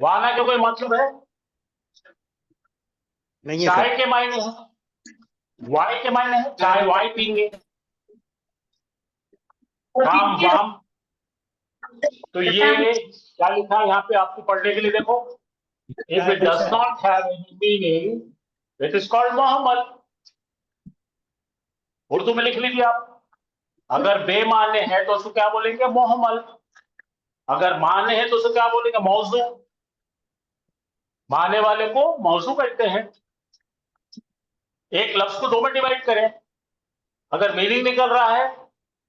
वाना के कोई मतलब है नहीं है चाय सर। के मायने है, वाई के मायने है चाय वाई पीएंगे, काम वाम। तो ये क्या लिखा है यहाँ पे आपको पढ़ने के लिए, देखो, if it does not have any meaning it is called Mohammad. Urdu में लिख लीजिए आप। अगर बेमाने है तो उसको क्या बोलेंगे? मोहम्मल। अगर माने हैं तो उसको क्या बोलेंगे? मौजू। माने वाले को मौजू कहते हैं। एक लफ्ज को दो में डिवाइड करें, अगर मीनिंग निकल रहा है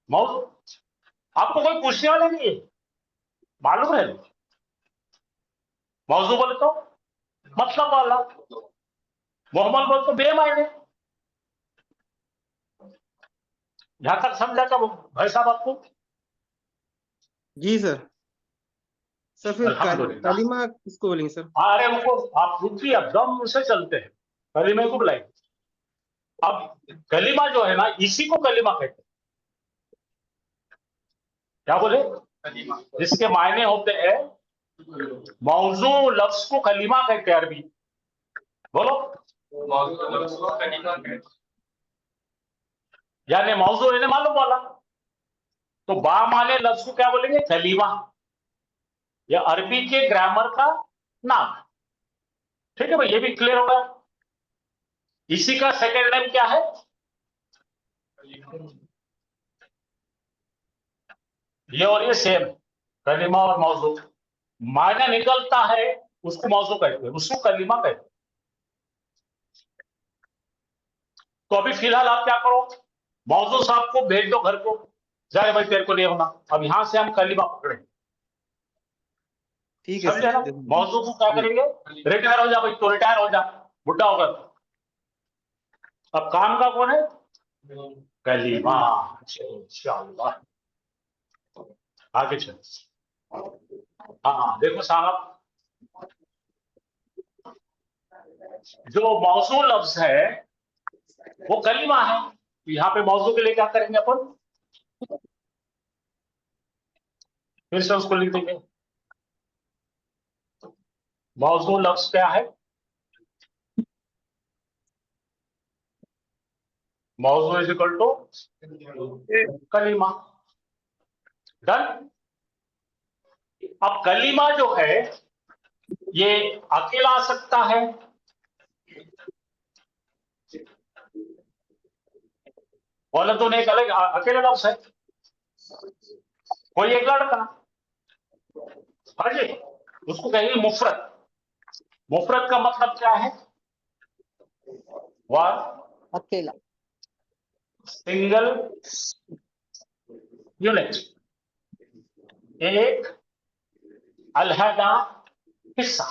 मौजू। आपको कोई पूछने वाला नहीं है, मालूम है। मौजू बोले तो मतलब वाला, मोहम्मद बोले तो बेमाने। यहां तक समझा क्या भाई साहब आपको? जी सर। सर फिर अल्हम्दुलिल्लाह। कलीमा किसको बोलेंगे सर? अरे उनको आप रुकिए, अब दम से चलते हैं, कलीमे को बुलाइए। अब कलीमा जो है ना, इसी को कलीमा कहते हैं। क्या बोले? जिसके मायने होते हैं मौजू, लफ्ज को कलीमा कहते हैं अरबी। बोलो। यानी मौजू है मालूम वाला, तो बा माने लफ्ज को क्या बोलेंगे? कलीमा। या अरबी के ग्रामर का नाम। ठीक है भाई, ये भी क्लियर होगा। इसी का सेकेंड नेम क्या है? ये और ये सेम, कलीमा और मौजू। मायना निकलता है उसको मौजू कहते हैं, उसको कलीमा कहते हैं। तो अभी फिलहाल आप क्या करो, मौजू साहब को भेज दो घर को, जाए भाई तेरे को नहीं होना। अब यहां से हम कलीमा पकड़े, ठीक है समझे ना? सर। मौजू को क्या करेंगे? रिटायर हो जा भाई, तो रिटायर हो जा, बुढ़ा होगा। अब काम का कौन है? कलीमा। इंशाअल्लाह आगे चल। हाँ देखो साहब, जो मौजू लफ्ज है वो कलीमा है। यहाँ पे मौजू के लिए क्या करेंगे अपन? फिर से उसको लिख देंगे। मौजू लफ्ज क्या है? मौजू इज इक्वल टू कलीमा। डन। अब कलीमा जो है ये अकेला आ सकता है, वलदुन एक अलग अकेला लफ्ज है। कोई एक लड़का, हाँ जी, उसको कहेंगे मुफरत। मुफरत का मतलब क्या है? वन, अकेला, सिंगल यूनिट, एक अलहदा हिस्सा।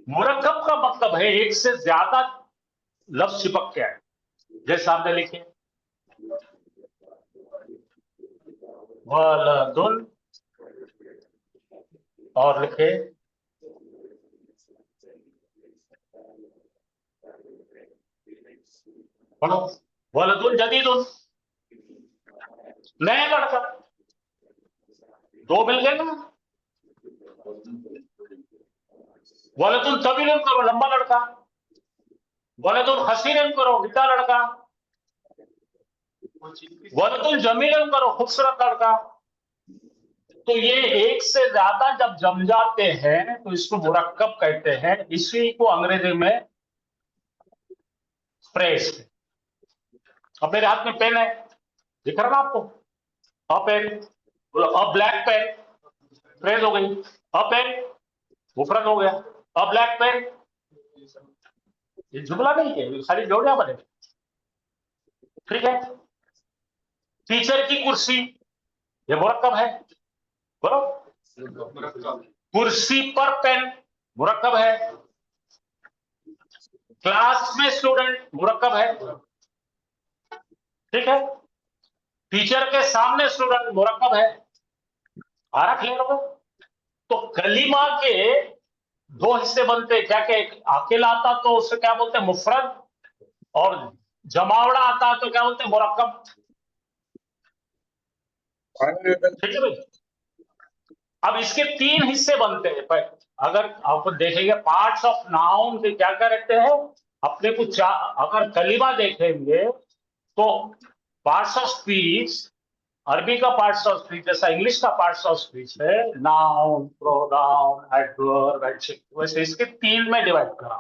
मुरक्कब का मतलब है एक से ज्यादा लफ्ज चिपक के आए। जैसे आपने लिखे वलदुन और लिखे पढ़ो वलदुन जदीदुन, नया लड़का। दो मिल गए ना। वलदुन तवीलन करो, लंबा लड़का। वलदुन हसीनन करो, गिट्टा लड़का। वलदुन जमीलन करो, खूबसूरत लड़का। तो ये एक से ज्यादा जब जम जाते हैं तो इसको मुरक्कब कहते हैं। इसी को अंग्रेजी में फ्रेज। अब मेरे हाथ में पेन है, दिख रहा ना आपको? A pen, a black pen, phrase हो गई। अ पेन मुफरत हो गया। अ ब्लैक पेन ये जुमला नहीं है, ये खाली जोड़ियां बनेगी। ठीक है। टीचर की कुर्सी, ये मुरक्कब है, बोलो। कुर्सी पर पेन, मुरक्कब है। क्लास में स्टूडेंट, मुरक्कब है। ठीक है। टीचर के सामने स्टूडेंट, मुरक्कब है। आ रहा क्लियर होगा? तो कलीमा के दो हिस्से बनते हैं, क्या क्या? एक अकेला आता तो उसे क्या बोलते हैं? मुफरद, और जमावड़ा आता तो क्या बोलते हैं? मुरक्कब। ठीक है भाई। अब इसके तीन हिस्से बनते हैं। अगर आप देखेंगे पार्ट्स ऑफ नाउन के क्या क्या रहते हैं अपने को, अगर कलीमा देखेंगे तो पार्ट्स ऑफ स्पीच, अरबी का पार्ट्स ऑफ स्पीच जैसा इंग्लिश का पार्ट्स ऑफ स्पीच है, नाउन, प्रोनाउन, एडवर्ब, एडजेक्टिव, वैसे इसके तीन में डिवाइड करा।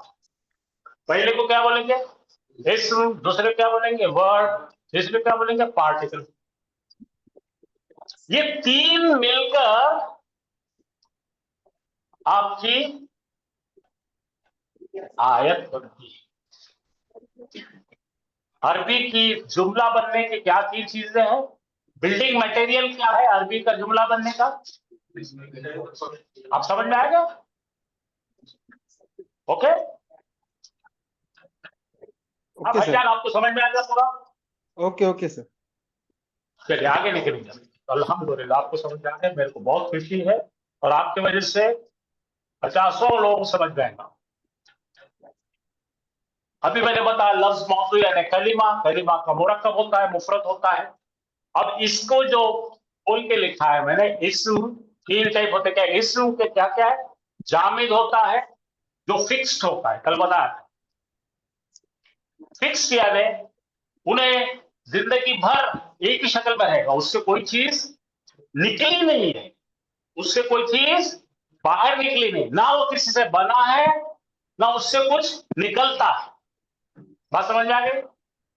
पहले को क्या बोलेंगे? इसम, दूसरे क्या बोलेंगे? वर्ब, तीसरे क्या बोलेंगे? पार्टिकल। ये तीन मिलकर आपकी आयत बनती है। अरबी की जुमला बनने की क्या तीन चीजें हैं? बिल्डिंग मटेरियल क्या है अरबी का जुमला बनने का? आप समझ में आएगा? ओके। भाईजान आपको समझ में आएगा पूरा? Okay okay sir. चलिए आगे निकलेंगे। अल्हम्दुलिल्लाह आपको समझ में आ गया, मेरे को बहुत खुशी है, और आपके वजह से 50 लोग समझ जाएगा। अभी मैंने बताया लफ्ज मौजू यानी कलीमा, कलीमा का मुरक्कब होता है, मुफरद होता है। अब इसको जो बोल के लिखा है मैंने, इस्म तीन टाइप होते, क्या इस्म के क्या क्या है? जामिद होता है, जो फिक्स्ड होता है, कल बताया। फिक्स्ड यानी उन्हें जिंदगी भर एक ही शक्ल में रहेगा, उससे कोई चीज निकली नहीं है, उससे कोई चीज बाहर निकली नहीं, ना वो किसी से बना है ना उससे कुछ निकलता है। बात समझ में आ गई?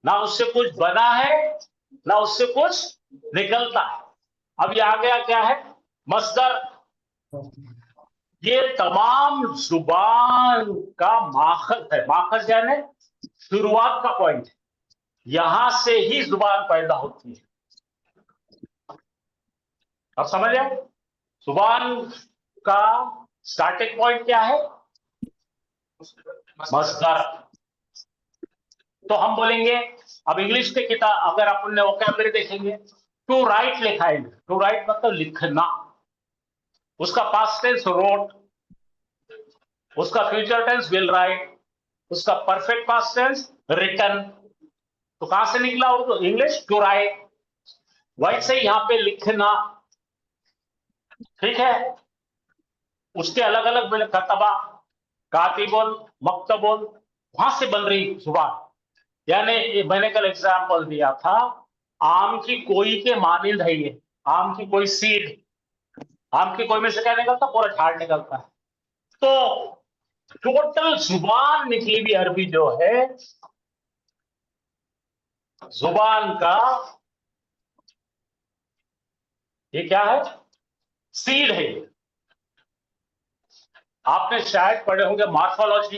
ना उससे कुछ बना है ना उससे कुछ निकलता है। अब ये आ गया क्या है? मस्दर। ये तमाम जुबान का माखज है। माखज यानी शुरुआत का पॉइंट, यहां से ही जुबान पैदा होती है। अब समझ आए? जुबान का स्टार्टिंग पॉइंट क्या है? मस्दर। तो हम बोलेंगे, अब इंग्लिश के किताब अगर अपन वोकैबुलरी देखेंगे, टू राइट लिखा है। टू राइट मतलब लिखना, उसका पास्ट टेंस रोट, उसका फ्यूचर टेंस विल राइट, उसका परफेक्ट पास्ट टेंस रिटन। तो कहां से निकला उर्दू इंग्लिश? To right. वैसे यहां पे लिखना। ठीक है। उसके अलग अलग कतबा, कातिबुन, मक्तबुन, वहां से बन रही जुबान। यानी मैंने कल एग्जाम्पल दिया था, आम की कोई के मानिंद है ये, आम की कोई सीड, आम की कोई में से क्या निकलता? पूरा झाड़ निकलता है। तो टोटल जुबान निकली हुई अरबी जो है, जुबान का ये क्या है? सीड है। आपने शायद पढ़े होंगे मॉर्फोलॉजी।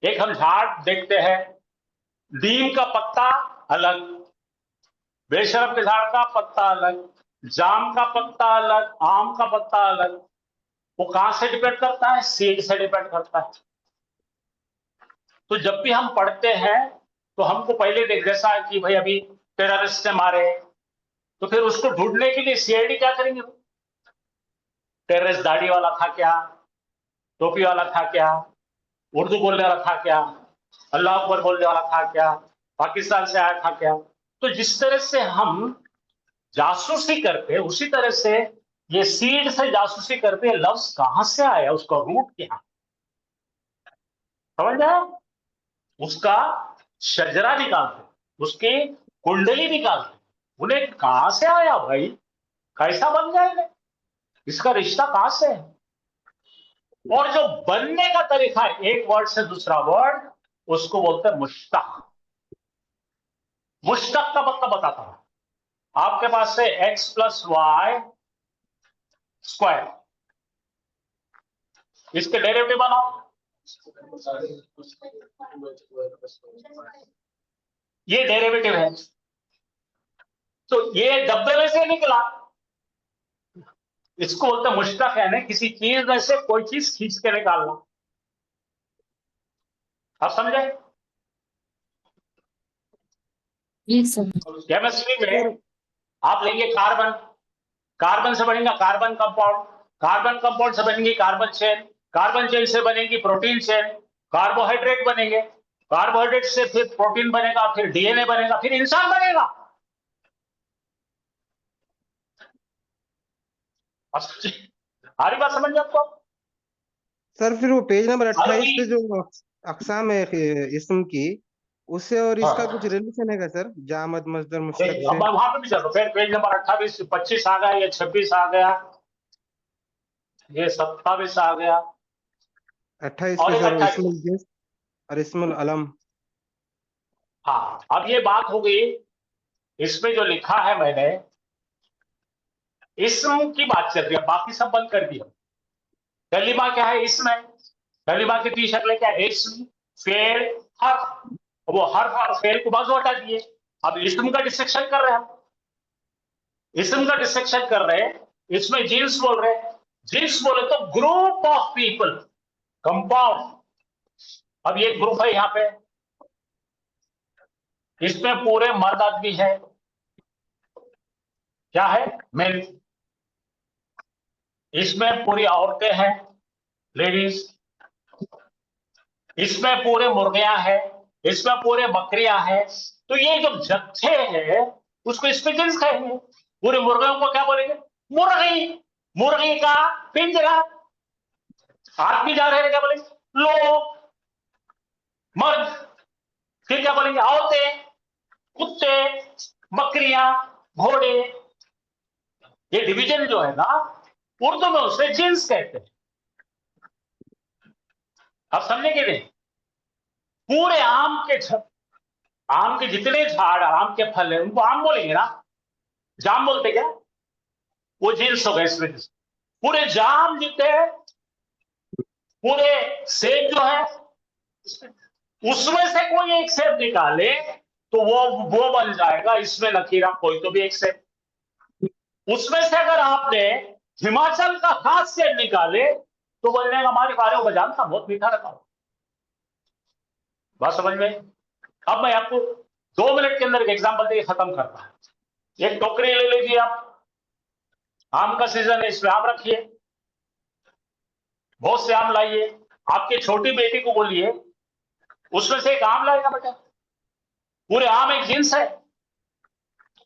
एक हम झाड़ देखते हैं, नीम का पत्ता अलग, बेशरम के झाड़ का पत्ता अलग, जाम का पत्ता अलग, आम का पत्ता अलग। वो कहां से डिपेंड करता है? सीड से डिपेंड करता है। तो जब भी हम पढ़ते हैं तो हमको पहले देख, जैसा कि भाई अभी टेररिस्ट ने मारे, तो फिर उसको ढूंढने के लिए सीआईडी क्या करेंगे? टेररिस्ट दाढ़ी वाला था क्या? टोपी वाला था क्या? उर्दू बोलने वाला था क्या? अल्लाह अकबर बोलने वाला था क्या? पाकिस्तान से आया था क्या? तो जिस तरह से हम जासूसी करते हैं, उसी तरह से ये सीड से जासूसी करते हैं, लफ्ज कहां से आया, उसका रूट क्या, समझ आया? उसका शजरा निकालते, उसकी कुंडली निकालते, उन्हें कहां से आया भाई, कैसा बन जाएगा, इसका रिश्ता कहां से है। और जो बनने का तरीका है एक वर्ड से दूसरा वर्ड, उसको बोलते हैं मुश्तक। मुश्तक का मतलब बताता हूं। आपके पास से x + y² इसके डेरिवेटिव बनाओ। ये डेरिवेटिव है, तो ये डब्बे में से निकला, इसको बोलते हैं मुश्तक, यानी किसी चीज में से कोई चीज खींच के निकालना। आप समझे? केमिस्ट्री में आप लेंगे कार्बन, कार्बन से बनेगा कार्बन कंपाउंड, कार्बन कंपाउंड से बनेगी कार्बन चेन, कार्बन चेन से बनेगी प्रोटीन चेन, कार्बोहाइड्रेट बनेंगे, कार्बोहाइड्रेट से फिर प्रोटीन बनेगा, फिर डीएनए बनेगा, फिर इंसान बनेगा। आ रही बात समझ में आपको? सर फिर वो पेज नंबर 28 पे जो अकसाम है इस्म की, उससे और इसका कुछ रिलेशन है क्या सर? जामद मजदर मुश्तक से वहां पे भी चलो, फिर पेज नंबर 28 25 आ गया, ये 26 आ गया, ये 27 आ गया, 28 पे सर इस्मुल जिन्स और इस्मुल अलम। हाँ, अब ये बात हो गई, इसमें जो लिखा है मैंने, इस्म की बात चल रही है, बाकी सब बंद कर दिया। कलिमा क्या है? इसमें कलिमा की 3 शक्लें क्या है? इस्म, फेल, हर्फ। वो हर्फ और फेल को बाजू हटा दिए, अब इस्म का डिस्ट्रक्शन कर रहे हैं हम, इस्म का डिस्ट्रक्शन कर रहे हैं। इसमें जीन्स बोल रहे हैं, जीन्स बोले तो ग्रुप ऑफ पीपल, कंपाउंड। अब ये ग्रुप है, यहां पे इसमें पूरे मर्द आदमी है, क्या है? मेल। इसमें पूरी औरतें हैं, लेडीज। इसमें पूरे मुर्गियां हैं, इसमें पूरे बकरियां हैं। तो ये जो जत्थे है उसको इसमें जिन्स कहेंगे। पूरे मुर्गियों को क्या बोलेंगे? मुर्गी। मुर्गी का पिंजरा। आदमी जा रहे हैं, क्या बोलेंगे? लोग, मर्द। फिर क्या बोलेंगे? औरतें, कुत्ते, बकरियां, घोड़े। ये डिवीजन जो है ना, उर्दू में उसे जिन्स कहते हैं। आप समझे कि नहीं? पूरे आम के जितने झाड़, आम के फल है, उनको आम बोलेंगे ना, जाम बोलते क्या? वो जिन्स हो गए इसमें। पूरे जाम जितने, पूरे सेब जो है, उसमें से कोई एक सेब निकाले तो वो बन जाएगा इसमें नकीरा, कोई तो भी एक सेब। उसमें से अगर आपने हिमाचल का खास सेब निकाले तो बन जाएगा हमारे बारे में जानता, बहुत मीठा रहता हूं। बात समझ में? अब मैं आपको 2 मिनट के अंदर एक एग्जांपल देके खत्म करता है। एक टोकरी ले लीजिए आप, आम का सीजन है, इसमें आम रखिए, बहुत से आम लाइए। आपकी छोटी बेटी को बोलिए उसमें से एक आम लाएगा बेटा। पूरे आम एक जिन्स है।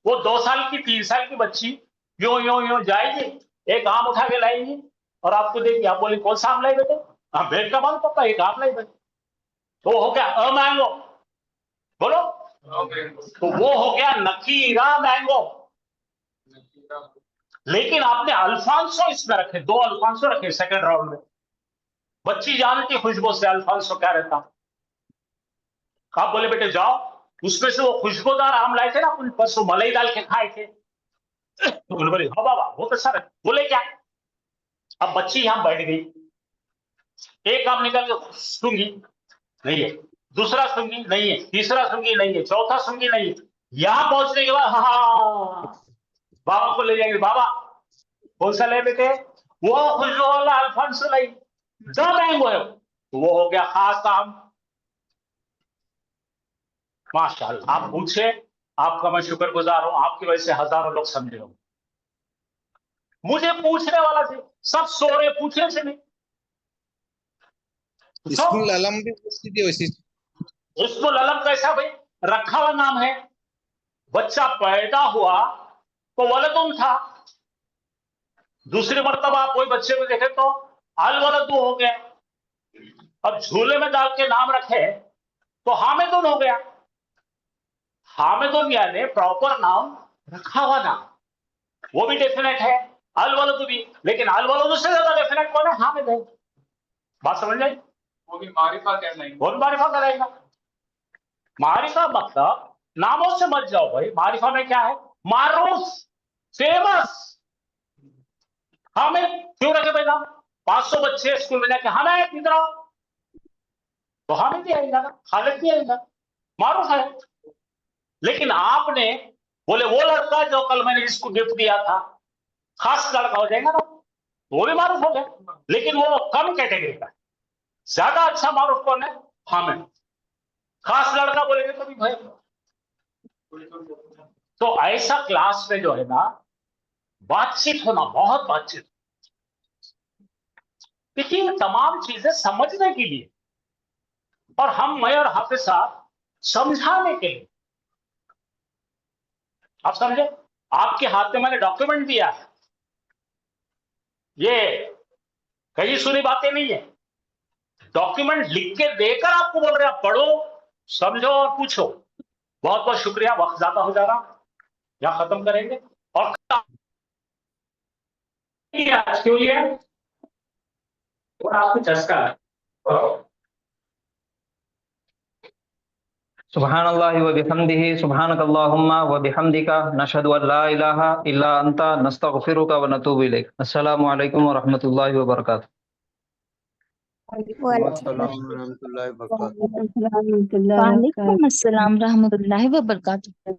वो 2 साल की 3 साल की बच्ची यो यो यो जाएगी, एक आम उठा के लाएगी और आपको देगी, आप बोले कौन सा आम लाई बेटे? हाँ, बेट का माल पता, एक आम लाई बेटे। तो हो गया अ मैंगो, बोलो। तो वो हो गया नकीरा मैंगो। लेकिन आपने अल्फांसो इसमें रखे, 2 अल्फांसो रखे सेकंड राउंड में। बच्ची जानती खुशबू से अल्फांसो क्या रहता। आप बोले बेटे जाओ, उसमें से वो खुशबूदार आम लाए थे ना, उन परसों मलाई डाल के खाए थे। तो बोले हाँ बाबा बहुत अच्छा रहे। बोले क्या? अब बच्ची यहां बैठ गई, एक आम निकल के सूंघी, नहीं है। दूसरा सूंघी, नहीं है। तीसरा सूंघी, नहीं है। चौथा सूंघी, नहीं है। यहां पहुंचने के बाद हाँ, बाबा को ले जाएंगे। बाबा कौन सा ले बेटे? वो खुशबू वाला अल्फांसो लाई, द मैंगो है। वो हो गया खास आम। माशाअल्लाह, आप पूछे, आपका मैं शुक्रगुजार हूं, आपकी वजह से हजारों लोग समझे होंगे। मुझे पूछने वाला थे, सब सो रहे, पूछने से नहीं। इस्मुल अलम भी वैसी। इस्मुल अलम कैसा भाई? रखा हुआ नाम है। बच्चा पैदा हुआ तो वलदुन था। दूसरी मर्तबा आप कोई बच्चे को देखे तो अल वलदु हो गया। अब झूले में डाल के नाम रखे तो हामिदुन हो गया। हामिदुन यानी प्रॉपर नाम, रखा हुआ नाम, वो भी डेफिनेट है, अल वलदु भी। लेकिन अल वलदु से ज्यादा डेफिनेट कौन है? हामिद है। बात समझ जाए? वो भी मारिफा कहना है। कौन मारिफा कराएगा? मारिफा मतलब नामों से मत जाओ भाई। मारिफा में क्या है? मारूफ, फेमस। हामिद क्यों रखे भाई नाम? 500 बच्चे स्कूल में जाके हमें इधर आओ, तो हमें भी आएगा, खालिद भी आएगा, मारूफ है। लेकिन आपने बोले वो लड़का जो कल मैंने जिसको गिफ्ट दिया था खास लड़का हो जाएगा ना, वो भी मारूफ हो गया। लेकिन वो कम कैटेगरी का, ज्यादा अच्छा मारूफ कौन है? हमें। खास लड़का बोलेंगे तो भी भाई। तो ऐसा क्लास में जो है ना, बातचीत होना, बहुत बातचीत। देखिए तमाम चीजें समझने के लिए, और हम, मैं और हाफिज साहब समझाने के लिए। आप समझे? आपके हाथ में मैंने डॉक्यूमेंट दिया है, ये कहीं सुनी बातें नहीं है। डॉक्यूमेंट लिख के देकर आपको बोल रहे हैं, आप पढ़ो, समझो और पूछो। बहुत बहुत शुक्रिया, वक्त ज्यादा हो जा रहा, यहां खत्म करेंगे। और आज क्यों लिया? आपको चस्का है। सुब्हानल्लाहि व बिहम्दिही सुब्हानकल्लाहुम्मा व बिहम्दिका नशहदु अन ला इलाहा इल्ला अंता नस्तगफिरुका व नतूबु इलैक। अस्सलामु अलैकुम व रहमतुल्लाहि व बरकातुहू। वालेकुम अस्सलाम रहमतुल्लाहि व बरकातुहू।